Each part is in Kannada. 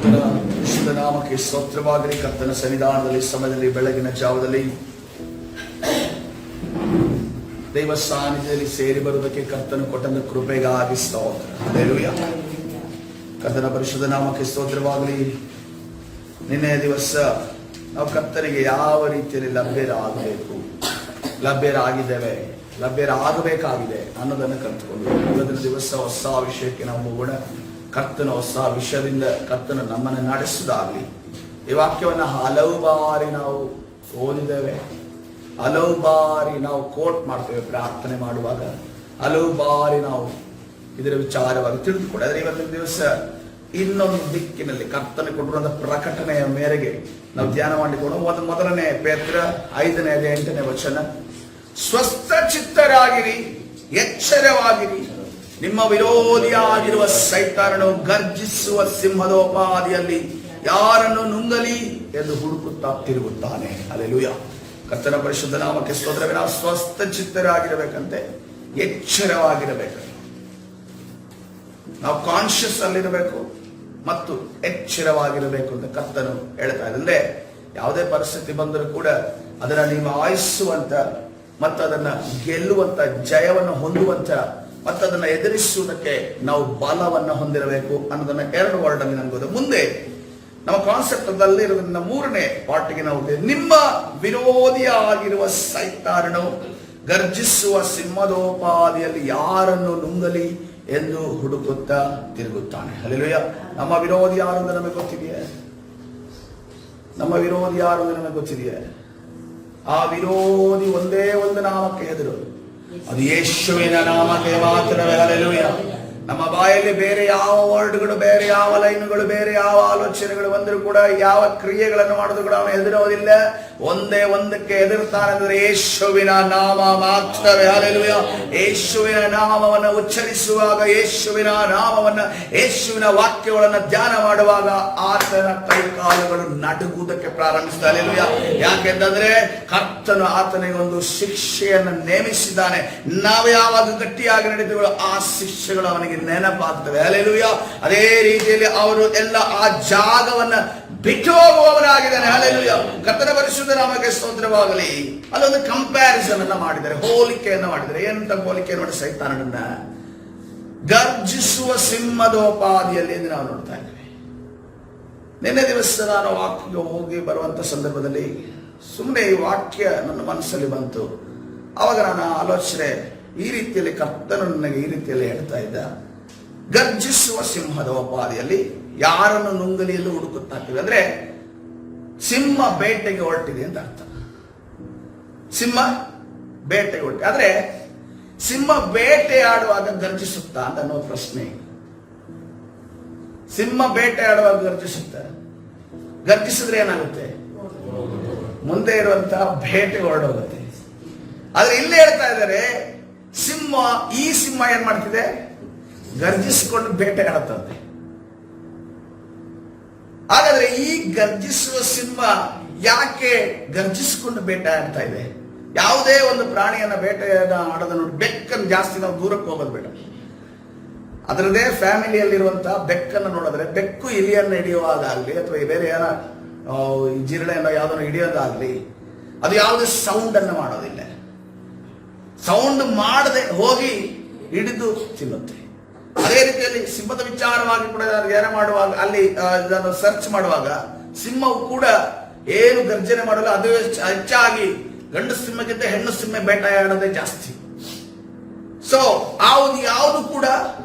ಕರ್ತನ ವಿಶುದ್ಧ ನಾಮಕ್ಕೆ ಸ್ತೋತ್ರವಾಗಲಿ. ಕರ್ತನ ಸನ್ನಿಧಾನದಲ್ಲಿ ಸಮಯದಲ್ಲಿ ಬೆಳಗಿನ ಜಾವದಲ್ಲಿ ದೈವ ಸಾನ್ನಿಧ್ಯದಲ್ಲಿ ಸೇರಿ ಬರುವುದಕ್ಕೆ ಕರ್ತನು ಕೊಟ್ಟಂತ ಕೃಪೆಗಾಗಿ ಸ್ತೋತ್ರ. ಹಲ್ಲೆಲೂಯಾ. ಕರ್ತನ ಪರಿಶುದ್ಧ ನಾಮಕ್ಕೆ ಸ್ತೋತ್ರವಾಗಲಿ. ನಿನ್ನೆ ದಿವಸ ನಾವು ಕರ್ತನಿಗೆ ಯಾವ ರೀತಿಯಲ್ಲಿ ಲಭ್ಯರಾಗಬೇಕಾಗಿದೆ ಅನ್ನೋದನ್ನು ಕಲ್ತ್ಕೊಂಡು ಇವತ್ತಿನ ದಿವಸ ಹೊಸ ವಿಷಯಕ್ಕೆ ನಾವು ಹೋಗೋಣ. ಕರ್ತನ ಹೊಸ ವಿಷಯದಿಂದ ಕರ್ತನ ನಮ್ಮನ್ನು ನಡೆಸುವುದಾಗಲಿ. ಈ ವಾಕ್ಯವನ್ನು ಹಲವು ಬಾರಿ ನಾವು ಓದಿದ್ದೇವೆ, ಹಲವು ಬಾರಿ ನಾವು ಕೋಟ್ ಮಾಡ್ತೇವೆ ಪ್ರಾರ್ಥನೆ ಮಾಡುವಾಗ, ಹಲವು ಬಾರಿ ನಾವು ಇದರ ವಿಚಾರವಾಗಿ ತಿಳಿದುಕೊಳ್ಳಿ. ಆದರೆ ಇವತ್ತಿನ ದಿವಸ ಇನ್ನೊಂದು ದಿಕ್ಕಿನಲ್ಲಿ ಕರ್ತನೆ ಕೊಟ್ಟಿರುವಂತಹ ಪ್ರಕಟಣೆಯ ಮೇರೆಗೆ ನಾವು ಧ್ಯಾನ ಮಾಡಿಕೊಂಡು ಮೊದಲನೇ ಪೇತ್ರ 5:8 ವಚನ, ಸ್ವಸ್ಥ ಚಿತ್ತರಾಗಿರಿ, ಎಚ್ಚರವಾಗಿರಿ, ನಿಮ್ಮ ವಿರೋಧಿಯಾಗಿರುವ ಸೈತಾನನು ಗರ್ಜಿಸುವ ಸಿಂಹದೋಪಾದಿಯಲ್ಲಿ ಯಾರನ್ನು ನುಂಗಲಿ ಎಂದು ಹುಡುಕುತ್ತಾ ತಿರುಗುತ್ತಾನೆ. ಹಲ್ಲೆಲೂಯಾ. ಕರ್ತನ ಪರಿಶುದ್ಧ ನಾಮಕ್ಕೆ ಸ್ತೋತ್ರವೇ. ನಾವು ಸ್ವಸ್ಥ ಚಿತ್ತರಾಗಿರಬೇಕಂತೆ, ಎಚ್ಚರವಾಗಿರಬೇಕು. ನಾವು ಕಾನ್ಶಿಯಸ್ ಅಲ್ಲಿರಬೇಕು ಮತ್ತು ಎಚ್ಚರವಾಗಿರಬೇಕು ಅಂತ ಕರ್ತನು ಹೇಳ್ತಾ ಇದೆ. ಅಂದ್ರೆ ಯಾವುದೇ ಪರಿಸ್ಥಿತಿ ಬಂದರೂ ಕೂಡ ಅದನ್ನ ನಿಭಾಯಿಸುವಂತ ಮತ್ತು ಅದನ್ನ ಗೆಲ್ಲುವಂತ, ಜಯವನ್ನು ಹೊಂದುವಂತ ಮತ್ತು ಅದನ್ನ ಎದುರಿಸುವುದಕ್ಕೆ ನಾವು ಬಲವನ್ನು ಹೊಂದಿರಬೇಕು ಅನ್ನೋದನ್ನ 2 ವರ್ಡ್ ಅಲ್ಲಿ ನನ್ಗೋದು. ಮುಂದೆ ನಮ್ಮ ಕಾನ್ಸೆಪ್ಟ್ ಅಲ್ಲಿ ಇರೋದ್ರಿಂದ 3ನೇ ಪಾರ್ಟಿಗೆ ನಾವು ನಿಮ್ಮ ವಿರೋಧಿಯಾಗಿರುವ ಸೈತಾನನು ಗರ್ಜಿಸುವ ಸಿಂಹದೋಪಾದಿಯಲ್ಲಿ ಯಾರನ್ನು ನುಂಗಲಿ ಎಂದು ಹುಡುಕುತ್ತಾ ತಿರುಗುತ್ತಾನೆ. ಹಲ್ಲೆಲೂಯಾ. ನಮ್ಮ ವಿರೋಧಿ ಯಾರು ಅಂತ ನಮಗೆ ಗೊತ್ತಿದೆಯೇ? ನಮ್ಮ ವಿರೋಧಿ ಯಾರು ಅಂತ ನಮಗೆ ಗೊತ್ತಿದೆಯೇ? ಆ ವಿರೋಧಿ ಒಂದೇ ಒಂದು ನಾಮಕ್ಕೆ ಹೆದರು, ಅದು ಯೇಸುವಿನ ನಾಮಕ್ಕೆ ಮಾತ್ರವೇ. ಹಲ್ಲೆಲೂಯಾ. ನಮ್ಮ ಬಾಯಲ್ಲಿ ಬೇರೆ ಯಾವ ವರ್ಡ್ಗಳು, ಬೇರೆ ಯಾವ ಲೈನ್ಗಳು, ಬೇರೆ ಯಾವ ಆಲೋಚನೆಗಳು ಬಂದರೂ ಕೂಡ, ಯಾವ ಕ್ರಿಯೆಗಳನ್ನು ಮಾಡೋದು ಕೂಡ ಅವನು ಹೆದರೋದಿಲ್ಲ. ಒಂದೇ ಒಂದಕ್ಕೆ ಹೆದರ್ತಾನೆ, ಅಂದರೆ ಯೇಸುವಿನ ನಾಮ ಮಾತ್ರವೇ. ಹಲ್ಲೆಲೂಯಾ. ಯೇಸುವಿನ ನಾಮವನ್ನು ಉಚ್ಚರಿಸುವಾಗ, ಯೇಸುವಿನ ನಾಮವನ್ನು, ಯೇಸುವಿನ ವಾಕ್ಯಗಳನ್ನು ಧ್ಯಾನ ಮಾಡುವಾಗ ಆತನ ಕೈಕಾಲುಗಳು ನಡುಗುವುದಕ್ಕೆ ಪ್ರಾರಂಭಿಸಿದ. ಹಲ್ಲೆಲೂಯಾ. ಯಾಕೆಂದ್ರೆ ಕರ್ತನು ಆತನಿಗೆ ಒಂದು ಶಿಕ್ಷೆಯನ್ನು ನೇಮಿಸಿದ್ದಾನೆ. ನಾವು ಯಾವಾಗ ಗಟ್ಟಿಯಾಗಿ ನಡೆದುಗಳು ಆ ಶಿಕ್ಷೆಗಳು ಅವನಿಗೆ ನೆನಪಾಗ್ತವೆ. ಹಲ್ಲೆಲೂಯಾ. ಅದೇ ರೀತಿಯಲ್ಲಿ ಅವರು ಎಲ್ಲ ಆ ಜಾಗವನ್ನ ಬಿಟ್ಟು ಹೋಗುವವರಾಗಿದ್ದಾನೆ. ಹಲ್ಲೆಲೂಯಾ. ಕರ್ತನ ಪರಿಶುದ್ಧ ನಾಮಕ್ಕೆ ಸ್ತೋತ್ರವಾಗಲಿ. ಅಲ್ಲೊಂದು ಕಂಪ್ಯಾರಿಸನ್ ಅನ್ನ ಮಾಡಿದ್ದಾರೆ, ಹೋಲಿಕೆಯನ್ನ ಮಾಡಿದ್ದಾರೆ. ಏನಂತ ಹೋಲಿಕೆ ನೋಡಿ? ಸೈತಾನನನ್ನ ಗರ್ಜಿಸುವ ಸಿಂಹದೋಪಾದಿಯಲ್ಲಿ ಎಂದು ನಾವು ನೋಡ್ತಾ ಇದ್ದೇವೆ. ನಿನ್ನೆ ದಿವಸ ನಾನು ವಾಕ್ಯಕ್ಕೆ ಹೋಗಿ ಬರುವಂತ ಸಂದರ್ಭದಲ್ಲಿ ಸುಮ್ಮನೆ ಈ ವಾಕ್ಯ ನನ್ನ ಮನಸ್ಸಲ್ಲಿ ಬಂತು. ಅವಾಗ ನನ್ನ ಆಲೋಚನೆ ಈ ರೀತಿಯಲ್ಲಿ, ಕರ್ತನು ನನಗೆ ಈ ರೀತಿಯಲ್ಲಿ ಹೇಳ್ತಾ ಇದ್ದ, ಗರ್ಜಿಸುವ ಸಿಂಹದೋಪಾದಿಯಲ್ಲಿ ಯಾರನ್ನು ನುಂಗಲಿ ಎಂದು ಹುಡುಕುತ್ತಾಗ್ತೀವಿ. ಅಂದ್ರೆ ಸಿಂಹ ಬೇಟೆಗೆ ಹೊರಟಿದೆ ಅಂತ ಅರ್ಥ. ಸಿಂಹ ಬೇಟೆಗೆ ಹೊರಟಿದೆ. ಆದ್ರೆ ಸಿಂಹ ಬೇಟೆಯಾಡುವಾಗ ಗರ್ಜಿಸುತ್ತಾ ಅಂತ ಅನ್ನೋ ಪ್ರಶ್ನೆ. ಸಿಂಹ ಬೇಟೆಯಾಡುವಾಗ ಗರ್ಜಿಸಿದ್ರೆ ಏನಾಗುತ್ತೆ? ಮುಂದೆ ಇರುವಂತಹ ಬೇಟೆ ಹೊರಡೋಗುತ್ತೆ. ಆದ್ರೆ ಇಲ್ಲಿ ಹೇಳ್ತಾ ಇದ್ದಾರೆ, ಈ ಸಿಂಹ ಏನ್ ಮಾಡ್ತಿದೆ? ಗರ್ಜಿಸಿಕೊಂಡು ಬೇಟೆ ಆಡುತ್ತಂತೆ. ಹಾಗಾದ್ರೆ ಈ ಗರ್ಜಿಸುವ ಸಿಂಹ ಯಾಕೆ ಗರ್ಜಿಸಿಕೊಂಡು ಬೇಟೆ ಆಡ್ತಾ ಇದೆ? ಯಾವುದೇ ಒಂದು ಪ್ರಾಣಿಯನ್ನ ಬೇಟೆಯನ್ನ ಆಡೋದ ನೋಡಿ, ಬೆಕ್ಕನ್ನು ಜಾಸ್ತಿ ನಾವು ದೂರಕ್ಕೆ ಹೋಗೋದು ಬೇಡ. ಅದರದೇ ಫ್ಯಾಮಿಲಿಯಲ್ಲಿರುವಂತಹ ಬೆಕ್ಕನ್ನು ನೋಡಿದ್ರೆ, ಬೆಕ್ಕು ಇಲಿಯನ್ನು ಹಿಡಿಯುವಾಗ ಆಗ್ಲಿ ಅಥವಾ ಬೇರೆ ಏನೋ ಜಿರಳೆಯನ್ನ ಯಾವ್ದನ್ನು ಹಿಡಿಯೋದಾಗ್ಲಿ, ಅದು ಯಾವುದೇ ಸೌಂಡ್ ಅನ್ನು ಮಾಡೋದಿಲ್ಲ. ಸೌಂಡ್ ಮಾಡದೆ ಹೋಗಿ ಹಿಡಿದು ತಿನ್ನುತ್ತೆ. ಅದೇ ರೀತಿಯಲ್ಲಿ ಸಿಂಹದ ವಿಚಾರವಾಗಿ ಕೂಡ ಧ್ಯಾನ ಮಾಡುವಾಗ, ಅಲ್ಲಿ ಇದನ್ನು ಸರ್ಚ್ ಮಾಡುವಾಗ, ಸಿಂಹವು ಕೂಡ ಏನು ಗರ್ಜನೆ ಮಾಡಲ್ಲ. ಅದು ಹೆಚ್ಚಾಗಿ ಗಂಡು ಸಿಂಹಕ್ಕಿಂತ ಹೆಣ್ಣು ಸಿಂಹ ಬೇಟೆಯಾಡೋದೇ ಜಾಸ್ತಿ. ಸೊ ಯಾವುದು ಕೂಡ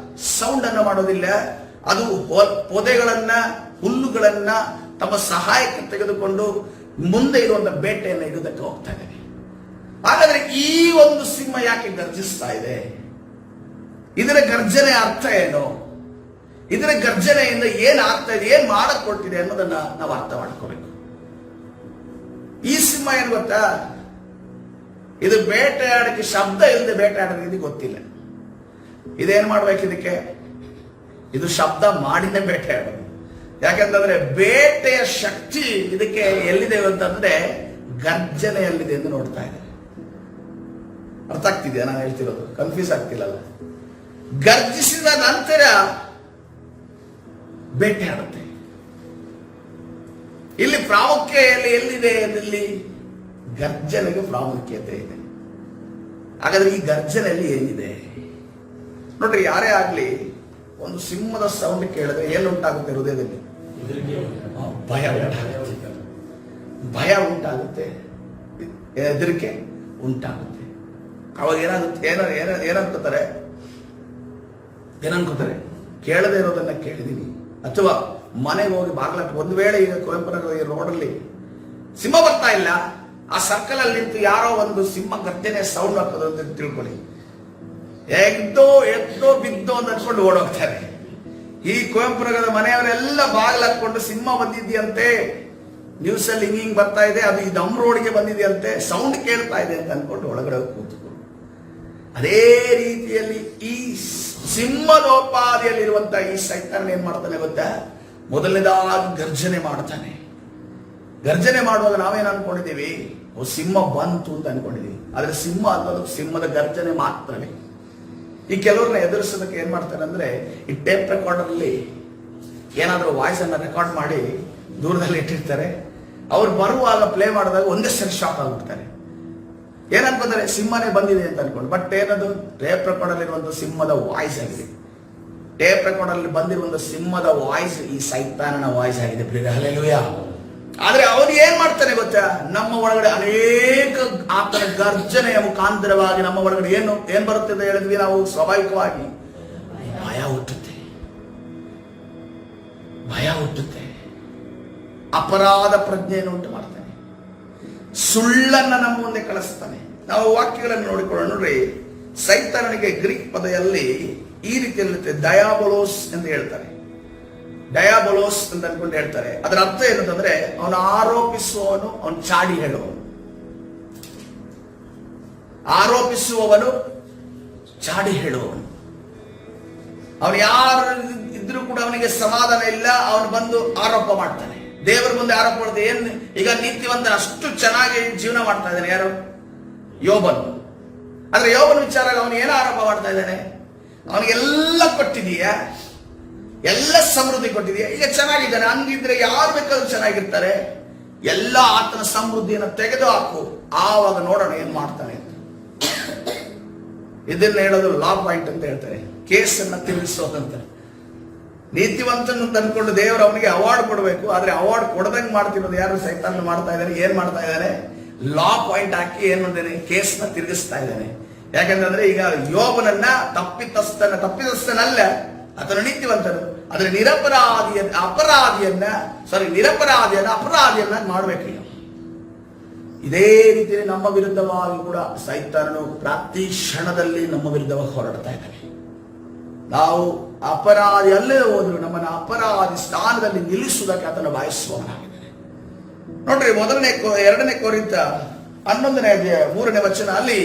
ಸೌಂಡ್ ಅನ್ನು ಮಾಡೋದಿಲ್ಲ. ಅದು ಪೊದೆಗಳನ್ನ, ಹುಲ್ಲುಗಳನ್ನ ತಮ್ಮ ಸಹಾಯಕ್ಕೆ ತೆಗೆದುಕೊಂಡು ಮುಂದೆ ಇರುವಂತ ಬೇಟೆಯನ್ನು ಹಿಡಿಯೋದಕ್ಕೆ ಹೋಗ್ತಾ ಇದೆ. ಹಾಗಾದ್ರೆ ಈ ಒಂದು ಸಿಂಹ ಯಾಕೆ ಗರ್ಜಿಸ್ತಾ ಇದೆ? ಇದರ ಗರ್ಜನೆ ಅರ್ಥ ಏನು? ಇದರ ಗರ್ಜನೆಯಿಂದ ಏನ್ ಆಗ್ತಾ ಇದೆ, ಏನ್ ಮಾಡಕ್ ಕೊಟ್ಟಿದೆ ಅನ್ನೋದನ್ನ ನಾವು ಅರ್ಥ ಮಾಡ್ಕೋಬೇಕು. ಈ ಸಿಂಹ ಏನ್ ಗೊತ್ತಾ? ಇದು ಬೇಟೆಯಾಡಕ್ಕೆ ಶಬ್ದ ಇಲ್ಲದೆ ಬೇಟೆಯಾಡೋದು ಗೊತ್ತಿಲ್ಲ. ಇದೇನ್ ಮಾಡ್ಬೇಕು ಇದಕ್ಕೆ? ಇದು ಶಬ್ದ ಮಾಡಿನೇ ಬೇಟೆಯಾಡೋದು. ಯಾಕೆಂತಂದ್ರೆ ಬೇಟೆಯ ಶಕ್ತಿ ಇದಕ್ಕೆ ಎಲ್ಲಿದೆ ಅಂತಂದ್ರೆ ಗರ್ಜನೆಯಲ್ಲಿದೆ ಎಂದು ನೋಡ್ತಾ ಇದೆ. ಅರ್ಥ ಆಗ್ತಿದೆಯಾ ನಾನು ಹೇಳ್ತಿರೋದು? ಕನ್ಫ್ಯೂಸ್ ಆಗ್ತಿಲ್ಲಲ್ಲ? ಗರ್ಜಿಸಿದ ನಂತರ ಬೇಟೆ ಆಡುತ್ತೆ. ಇಲ್ಲಿ ಪ್ರಾಮುಖ್ಯತೆ ಎಲ್ಲಿದೆ? ಇಲ್ಲಿ ಗರ್ಜನೆಗೆ ಪ್ರಾಮುಖ್ಯತೆ ಇದೆ. ಹಾಗಾದ್ರೆ ಈ ಗರ್ಜನೆಯಲ್ಲಿ ಏನಿದೆ ನೋಡ್ರಿ, ಯಾರೇ ಆಗ್ಲಿ ಒಂದು ಸಿಂಹದ ಸೌಂಡ್ ಕೇಳಿದ್ರೆ ಏನುಂಟಾಗುತ್ತೆ? ಹೃದಯದಲ್ಲಿ ಭಯ ಉಂಟಾಗುತ್ತೆ, ಭಯ ಉಂಟಾಗುತ್ತೆ, ಹೆದರಿಕೆ ಉಂಟಾಗುತ್ತೆ. ಅವಾಗ ಏನಾಗುತ್ತೆ? ಏನನ್ಕೋತಾರೆ? ಕೇಳದೆ ಇರೋದನ್ನ ಕೇಳಿದೀನಿ. ಅಥವಾ ಮನೆಗೆ ಹೋಗಿ ಬಾಗ್ಲಕ್ಕೆ, ಒಂದು ವೇಳೆ ಈಗ ಕುವೆಂಪುನಗರ ಈ ರೋಡಲ್ಲಿ ಸಿಂಹ ಬರ್ತಾ ಇಲ್ಲ, ಆ ಸರ್ಕಲ್ ಅಲ್ಲಿ ನಿಂತು ಯಾರೋ ಒಂದು ಸಿಂಹ ಗರ್ಜನೆ ಸೌಂಡ್ ಹಾಕೋದು ಅಂತ ತಿಳ್ಕೊಳ್ಳಿ, ಎದ್ದೋ ಬಿದ್ದೋ ಅಂತ ಅನ್ಕೊಂಡು ಓಡೋಗ್ತಾರೆ. ಈ ಕುವೆಂಪುನಗರದ ಮನೆಯವರೆಲ್ಲ ಬಾಗಿಲು ಹಾಕೊಂಡು ಸಿಂಹ ಬಂದಿದ್ಯಂತೆ, ನ್ಯೂಸ್ ಅಲ್ಲಿ ಹಿಂಗ್ ಬರ್ತಾ ಇದೆ, ಅದು ಈ ನಮ್ಮ ರೋಡ್ಗೆ ಬಂದಿದೆಯಂತೆ, ಸೌಂಡ್ ಕೇಳ್ತಾ ಇದೆ ಅಂತ ಅನ್ಕೊಂಡು ಒಳಗಡೆ ಕೂತ್ಕೊಂಡು, ಅದೇ ರೀತಿಯಲ್ಲಿ ಈ ಸಿಂಹದೋಪಾದಿಯಲ್ಲಿರುವಂತಹ ಈ ಸೈತಾನ ಏನ್ ಮಾಡ್ತಾನೆ ಗೊತ್ತಾ? ಮೊದಲನೇದಾಗಿ ಗರ್ಜನೆ ಮಾಡ್ತಾನೆ. ಗರ್ಜನೆ ಮಾಡುವಾಗ ನಾವೇನ್ ಅನ್ಕೊಂಡಿದೀವಿ? ಓ, ಸಿಂಹ ಬಂತು ಅಂತ ಅನ್ಕೊಂಡಿದೀವಿ. ಆದ್ರೆ ಸಿಂಹ ಅನ್ನೋದು ಸಿಂಹದ ಗರ್ಜನೆ ಮಾತ್ರವೇ. ಈ ಕೆಲವ್ರನ್ನ ಎದುರಿಸೋದಕ್ಕೆ ಏನ್ ಮಾಡ್ತಾರೆ ಅಂದ್ರೆ, ಈ ಟೇಪ್ ರೆಕಾರ್ಡರ್ ಅಲ್ಲಿ ಏನಾದ್ರೂ ವಾಯ್ಸ್ ಅನ್ನ ರೆಕಾರ್ಡ್ ಮಾಡಿ ದೂರದಲ್ಲಿ ಇಟ್ಟಿರ್ತಾರೆ. ಅವ್ರು ಬರುವಾಗ ಪ್ಲೇ ಮಾಡಿದಾಗ ಒಂದೇ ಸರಿ ಶಾಕ್ ಆಗ್ಬಿಡ್ತಾರೆ. ಏನನ್ಕೋತಾರೆ? ಸಿಂಹನೇ ಬಂದಿದೆ ಅಂತ ಅನ್ಕೊಂಡು. ಬಟ್ ಏನದು? ಟೇಪ್ ರೆಕಾರ್ಡ್ ಅಲ್ಲಿ ಇರುವಂತಹ ಸಿಂಹದ ವಾಯ್ಸ್ ಆಗಿದೆ. ಟೇಪ್ ರೆಕಾರ್ಡ್ ಅಲ್ಲಿ ಬಂದಿರುವಂತಹ ಸಿಂಹದ ವಾಯ್ಸ್ ಈ ಸೈತಾನನ ವಾಯ್ಸ್ ಆಗಿದೆ. ಹಲ್ಲೆಲೂಯಾ. ಆದ್ರೆ ಅವನು ಏನ್ ಮಾಡ್ತಾನೆ ಗೊತ್ತಾ? ನಮ್ಮ ಒಳಗಡೆ ಅನೇಕ ಆತನ ಗರ್ಜನೆಯ ಮುಖಾಂತರವಾಗಿ ನಮ್ಮ ಒಳಗಡೆ ಏನ್ ಬರುತ್ತೆ ಅಂತ ಹೇಳಿದ್ವಿ ನಾವು? ಸ್ವಾಭಾವಿಕವಾಗಿ ಭಯ ಹುಟ್ಟುತ್ತೆ, ಭಯ ಹುಟ್ಟುತ್ತೆ, ಅಪರಾಧ ಪ್ರಜ್ಞೆಯನ್ನು ಉಂಟು ಮಾಡ್ತಾನೆ, ಸುಳ್ಳನ್ನ ನಮ್ಮ ಮುಂದೆ ಕಳಿಸ್ತಾನೆ. ನಾವು ವಾಕ್ಯಗಳನ್ನು ನೋಡಿಕೊಳ್ಳೋಣ. ನೋಡ್ರಿ, ಸೈತಾನನಿಗೆ ಗ್ರೀಕ್ ಪದದಲ್ಲಿ ಈ ರೀತಿಯಲ್ಲಿ ಡಯಾಬೋಲೋಸ್ ಎಂದು ಹೇಳ್ತಾರೆ. ಡಯಾಬೋಲೋಸ್ ಅಂತ ಅನ್ಕೊಂಡು ಹೇಳ್ತಾರೆ. ಅದರ ಅರ್ಥ ಏನಂತಂದ್ರೆ, ಅವನು ಆರೋಪಿಸುವವನು, ಅವನು ಚಾಡಿ ಹೇಳುವವನು. ಆರೋಪಿಸುವವನು, ಚಾಡಿ ಹೇಳುವವನು. ಅವನು ಯಾರು ಇದ್ರೂ ಕೂಡ ಅವನಿಗೆ ಸಮಾಧಾನ ಇಲ್ಲ, ಅವನು ಬಂದು ಆರೋಪ ಮಾಡ್ತಾನೆ. ದೇವರ ಮುಂದೆ ಆರೋಪ ಮಾಡಿದೆ. ಏನ್ ಈಗ ನೀತಿವಂತನ ಅಷ್ಟು ಚೆನ್ನಾಗಿ ಜೀವನ ಮಾಡ್ತಾ ಇದ್ದಾನೆ ಯಾರು? ಯೋಬನು. ಆದ್ರೆ ಯೋಬನ ವಿಚಾರ ಅವನು ಏನು ಆರೋಪ ಮಾಡ್ತಾ ಇದ್ದಾನೆ? ಅವನಿಗೆಲ್ಲ ಕೊಟ್ಟಿದೀಯಾ, ಎಲ್ಲ ಸಮೃದ್ಧಿ ಕೊಟ್ಟಿದೀಯಾ, ಈಗ ಚೆನ್ನಾಗಿದ್ದಾನೆ, ಹಂಗಿದ್ರೆ ಯಾರು ಬೇಕಾದ್ರೂ ಚೆನ್ನಾಗಿರ್ತಾರೆ, ಎಲ್ಲ ಆತನ ಸಮೃದ್ಧಿಯನ್ನು ತೆಗೆದು ಹಾಕು, ಆವಾಗ ನೋಡೋಣ ಏನ್ ಮಾಡ್ತಾನೆ ಅಂತ. ಇದನ್ನ ಹೇಳೋದು ಲಾ ಪಾಯಿಂಟ್ ಅಂತ ಹೇಳ್ತಾರೆ, ಕೇಸನ್ನ ತಿಳಿಸೋದಂತ. ನೀತಿವಂತನ ತಂದ್ಕೊಂಡು ದೇವರು ಅವನಿಗೆ ಅವಾರ್ಡ್ ಕೊಡಬೇಕು, ಆದ್ರೆ ಅವಾರ್ಡ್ ಕೊಡದಂಗೆ ಮಾಡ್ತಿರೋದು ಯಾರು? ಸೈತಾನ ಮಾಡ್ತಾ ಇದ್ದಾನೆ. ಏನ್ ಮಾಡ್ತಾ ಇದ್ದಾನೆ? ಲಾ ಪಾಯಿಂಟ್ ಹಾಕಿ ಏನ್ ಮಾಡಿದಾನೆ? ಕೇಸ್ನ ತಿರುಗಿಸ್ತಾ ಇದ್ದಾನೆ. ಯಾಕಂತಂದ್ರೆ ಈಗ ಯೋಬನನ್ನ ತಪ್ಪಿತಸ್ಥನಲ್ಲ, ಆತನ ನೀತಿವಂತನು. ಆದ್ರೆ ನಿರಪರಾಧಿಯನ್ನ ಅಪರಾಧಿಯನ್ನ ಮಾಡ್ಬೇಕು. ಇದೇ ರೀತಿಯಲ್ಲಿ ನಮ್ಮ ವಿರುದ್ಧವಾಗಿ ಕೂಡ ಸೈತಾನನು ಪ್ರತಿ ಕ್ಷಣದಲ್ಲಿ ನಮ್ಮ ವಿರುದ್ಧವಾಗಿ ಹೊರಡ್ತಾ ಇದ್ದಾನೆ. ನಾವು ಅಪರಾಧಿ ಅಲ್ಲೇ ಹೋದ್ರು ನಮ್ಮನ್ನ ಅಪರಾಧಿ ಸ್ಥಾನದಲ್ಲಿ ನಿಲ್ಲಿಸುವುದಕ್ಕೆ ಆತನ ಬಯಸುವವನಾಗಿದ್ದಾನೆ. ನೋಡ್ರಿ, 2 ಕೊರಿಂಥ 11ನೇ ಅಧ್ಯಾಯ 3ನೇ ವಚನ, ಅಲ್ಲಿ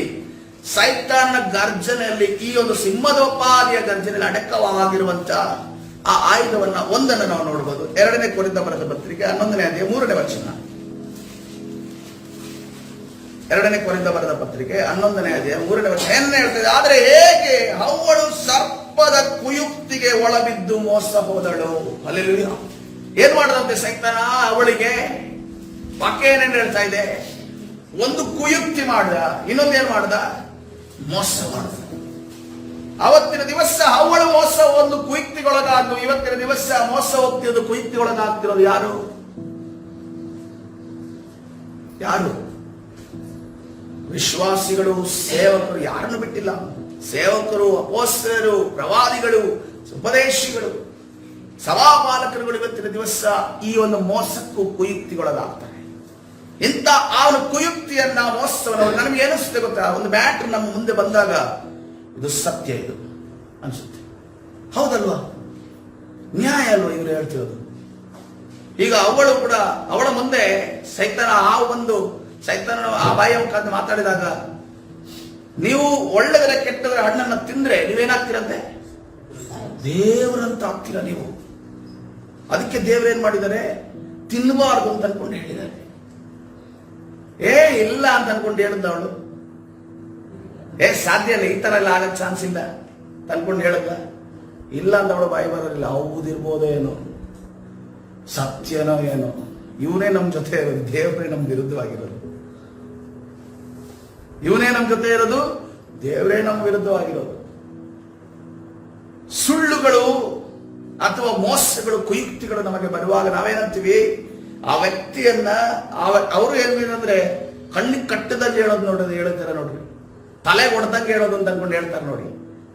ಸೈತಾನ ಗರ್ಜನೆಯಲ್ಲಿ ಈ ಒಂದು ಸಿಂಹದೋಪಾದಿಯ ಗರ್ಜನೆಯಲ್ಲಿ ಅಡಕವಾಗಿರುವಂತ ಆ ಆಯುಧವನ್ನ ಒಂದನ್ನು ನಾವು ನೋಡಬಹುದು. 2 ಕೊರಿಂಥ ಬರೆದ ಪತ್ರಿಕೆ 11ನೇ ಅಧ್ಯಾಯ 3ನೇ ವಚನ. 2 ಕೊರಿಂಥ ಬರೆದ ಪತ್ರಿಕೆ 11ನೇ ಅಧ್ಯಾಯ 3ನೇ ವಚನ ಏನ್ ಹೇಳ್ತದೆ? ಆದ್ರೆ ಹೇಗೆ ಅವಳು ಸರ್ಪದ ಕುಯುಕ್ತಿಗೆ ಒಳಬಿದ್ದು ಮೋಸ ಹೋದಳು. ಹಲ್ಲೆಲೂಯಾ. ಏನ್ ಮಾಡದಂತೆ ಸೈತಾನ ಅವಳಿಗೆ? ವಾಕ್ಯ ಏನೇನು ಹೇಳ್ತಾ ಇದೆ? ಒಂದು ಕುಯುಕ್ತಿ ಮಾಡ್ದ, ಇನ್ನೊಂದು ಏನ್ ಮಾಡ್ದ? ಮೋಸ ಮಾಡ್ದ. ಅವತ್ತಿನ ದಿವಸ ಅವಳು ಮೋಸ ಒಂದು ಕುಯುಕ್ತಿಗೊಳಗಾದ್ದು, ಇವತ್ತಿನ ದಿವಸ ಮೋಸ ಹೋಗ್ತಿರೋದು, ಕುಯುಕ್ತಿಗೊಳಗಾಗ್ತಿರೋದು ಯಾರು? ವಿಶ್ವಾಸಿಗಳು, ಸೇವಕರು, ಯಾರನ್ನು ಬಿಟ್ಟಿಲ್ಲ. ಸೇವಕರು, ಅಪೊಸ್ತಲರು, ಪ್ರವಾದಿಗಳು, ಉಪದೇಶಿಗಳು, ಸಭಾಪಾಲಕರುಗಳು ಇವತ್ತಿನ ದಿವಸ ಈ ಒಂದು ಮೋಸಕ್ಕೂ ಕುಯುಕ್ತಿಗೊಳಗಾಗ್ತಾರೆ. ಇಂಥ ಆ ಒಂದು ಕುಯುಕ್ತಿಯನ್ನ, ಮೋಸವನ್ನು ನಮಗೆ ಏನಿಸುತ್ತೆ ಗೊತ್ತಾ? ಒಂದು ಮ್ಯಾಟ್ರ್ ನಮ್ಮ ಮುಂದೆ ಬಂದಾಗ ಇದು ಸತ್ಯ, ಇದು ಅನ್ಸುತ್ತೆ. ಹೌದಲ್ವಾ? ನ್ಯಾಯ ಅಲ್ವಾ ಇವರು ಹೇಳ್ತಿರೋದು? ಈಗ ಅವಳು ಕೂಡ, ಅವಳ ಮುಂದೆ ಸೈತಾನ ಆ ಬಾಯಿಯ ಮುಖಾಂತರ ಮಾತಾಡಿದಾಗ, ನೀವು ಒಳ್ಳೆದರ ಕೆಟ್ಟದರ ಹಣ್ಣನ್ನು ತಿಂದ್ರೆ ನೀವೇನಾಗ್ತೀರಂತೆ? ದೇವರಂತ ಆಗ್ತೀರ ನೀವು. ಅದಕ್ಕೆ ದೇವರೇನ್ ಮಾಡಿದ್ದಾರೆ? ತಿನ್ನಬಾರ್ದು ಅಂತ ಅನ್ಕೊಂಡು ಹೇಳಿದ್ದಾರೆ. ಇಲ್ಲ ಅಂತ ಅನ್ಕೊಂಡು ಹೇಳಿದ್ದ ಅವಳು. ಸಾಧ್ಯ ಇಲ್ಲ, ಈ ತರ ಎಲ್ಲ ಆಗಕ್ ಚಾನ್ಸ್ ಇಲ್ಲ ಅನ್ಕೊಂಡು ಹೇಳಲ್ಲ. ಇಲ್ಲ ಅಂತ ಅವಳು ಬಾಯಿ ಬರೋದಿಲ್ಲ. ಹೌದಿರ್ಬೋದೇನೋ, ಸತ್ಯನೋ ಏನೋ, ಇವನೇ ನಮ್ಮ ಜೊತೆ ಇರೋದು, ದೇವರೇ ನಮ್ಮ ವಿರುದ್ಧವಾಗಿರೋದು. ಇವನೇ ನಮ್ಮ ಜೊತೆ ಇರೋದು, ದೇವರೇ ನಮ್ಮ ವಿರುದ್ಧವಾಗಿರೋದು. ಸುಳ್ಳುಗಳು ಅಥವಾ ಮೋಸಗಳು, ಕುಯುಕ್ತಿಗಳು ನಮಗೆ ಬರುವಾಗ ನಾವೇನಂತೀವಿ, ಆ ವ್ಯಕ್ತಿಯನ್ನ ಅವರು ಏನಂದ್ರೆ ಕಣ್ಣಿಗೆ ಕಟ್ಟದಂಗೆ ಹೇಳೋದು ಹೇಳ್ತಾರೆ ನೋಡ್ರಿ, ತಲೆ ಹೊಡೆದಂಗೆ ಹೇಳೋದು ಅಂತ ಅನ್ಕೊಂಡು ಹೇಳ್ತಾರೆ ನೋಡಿ.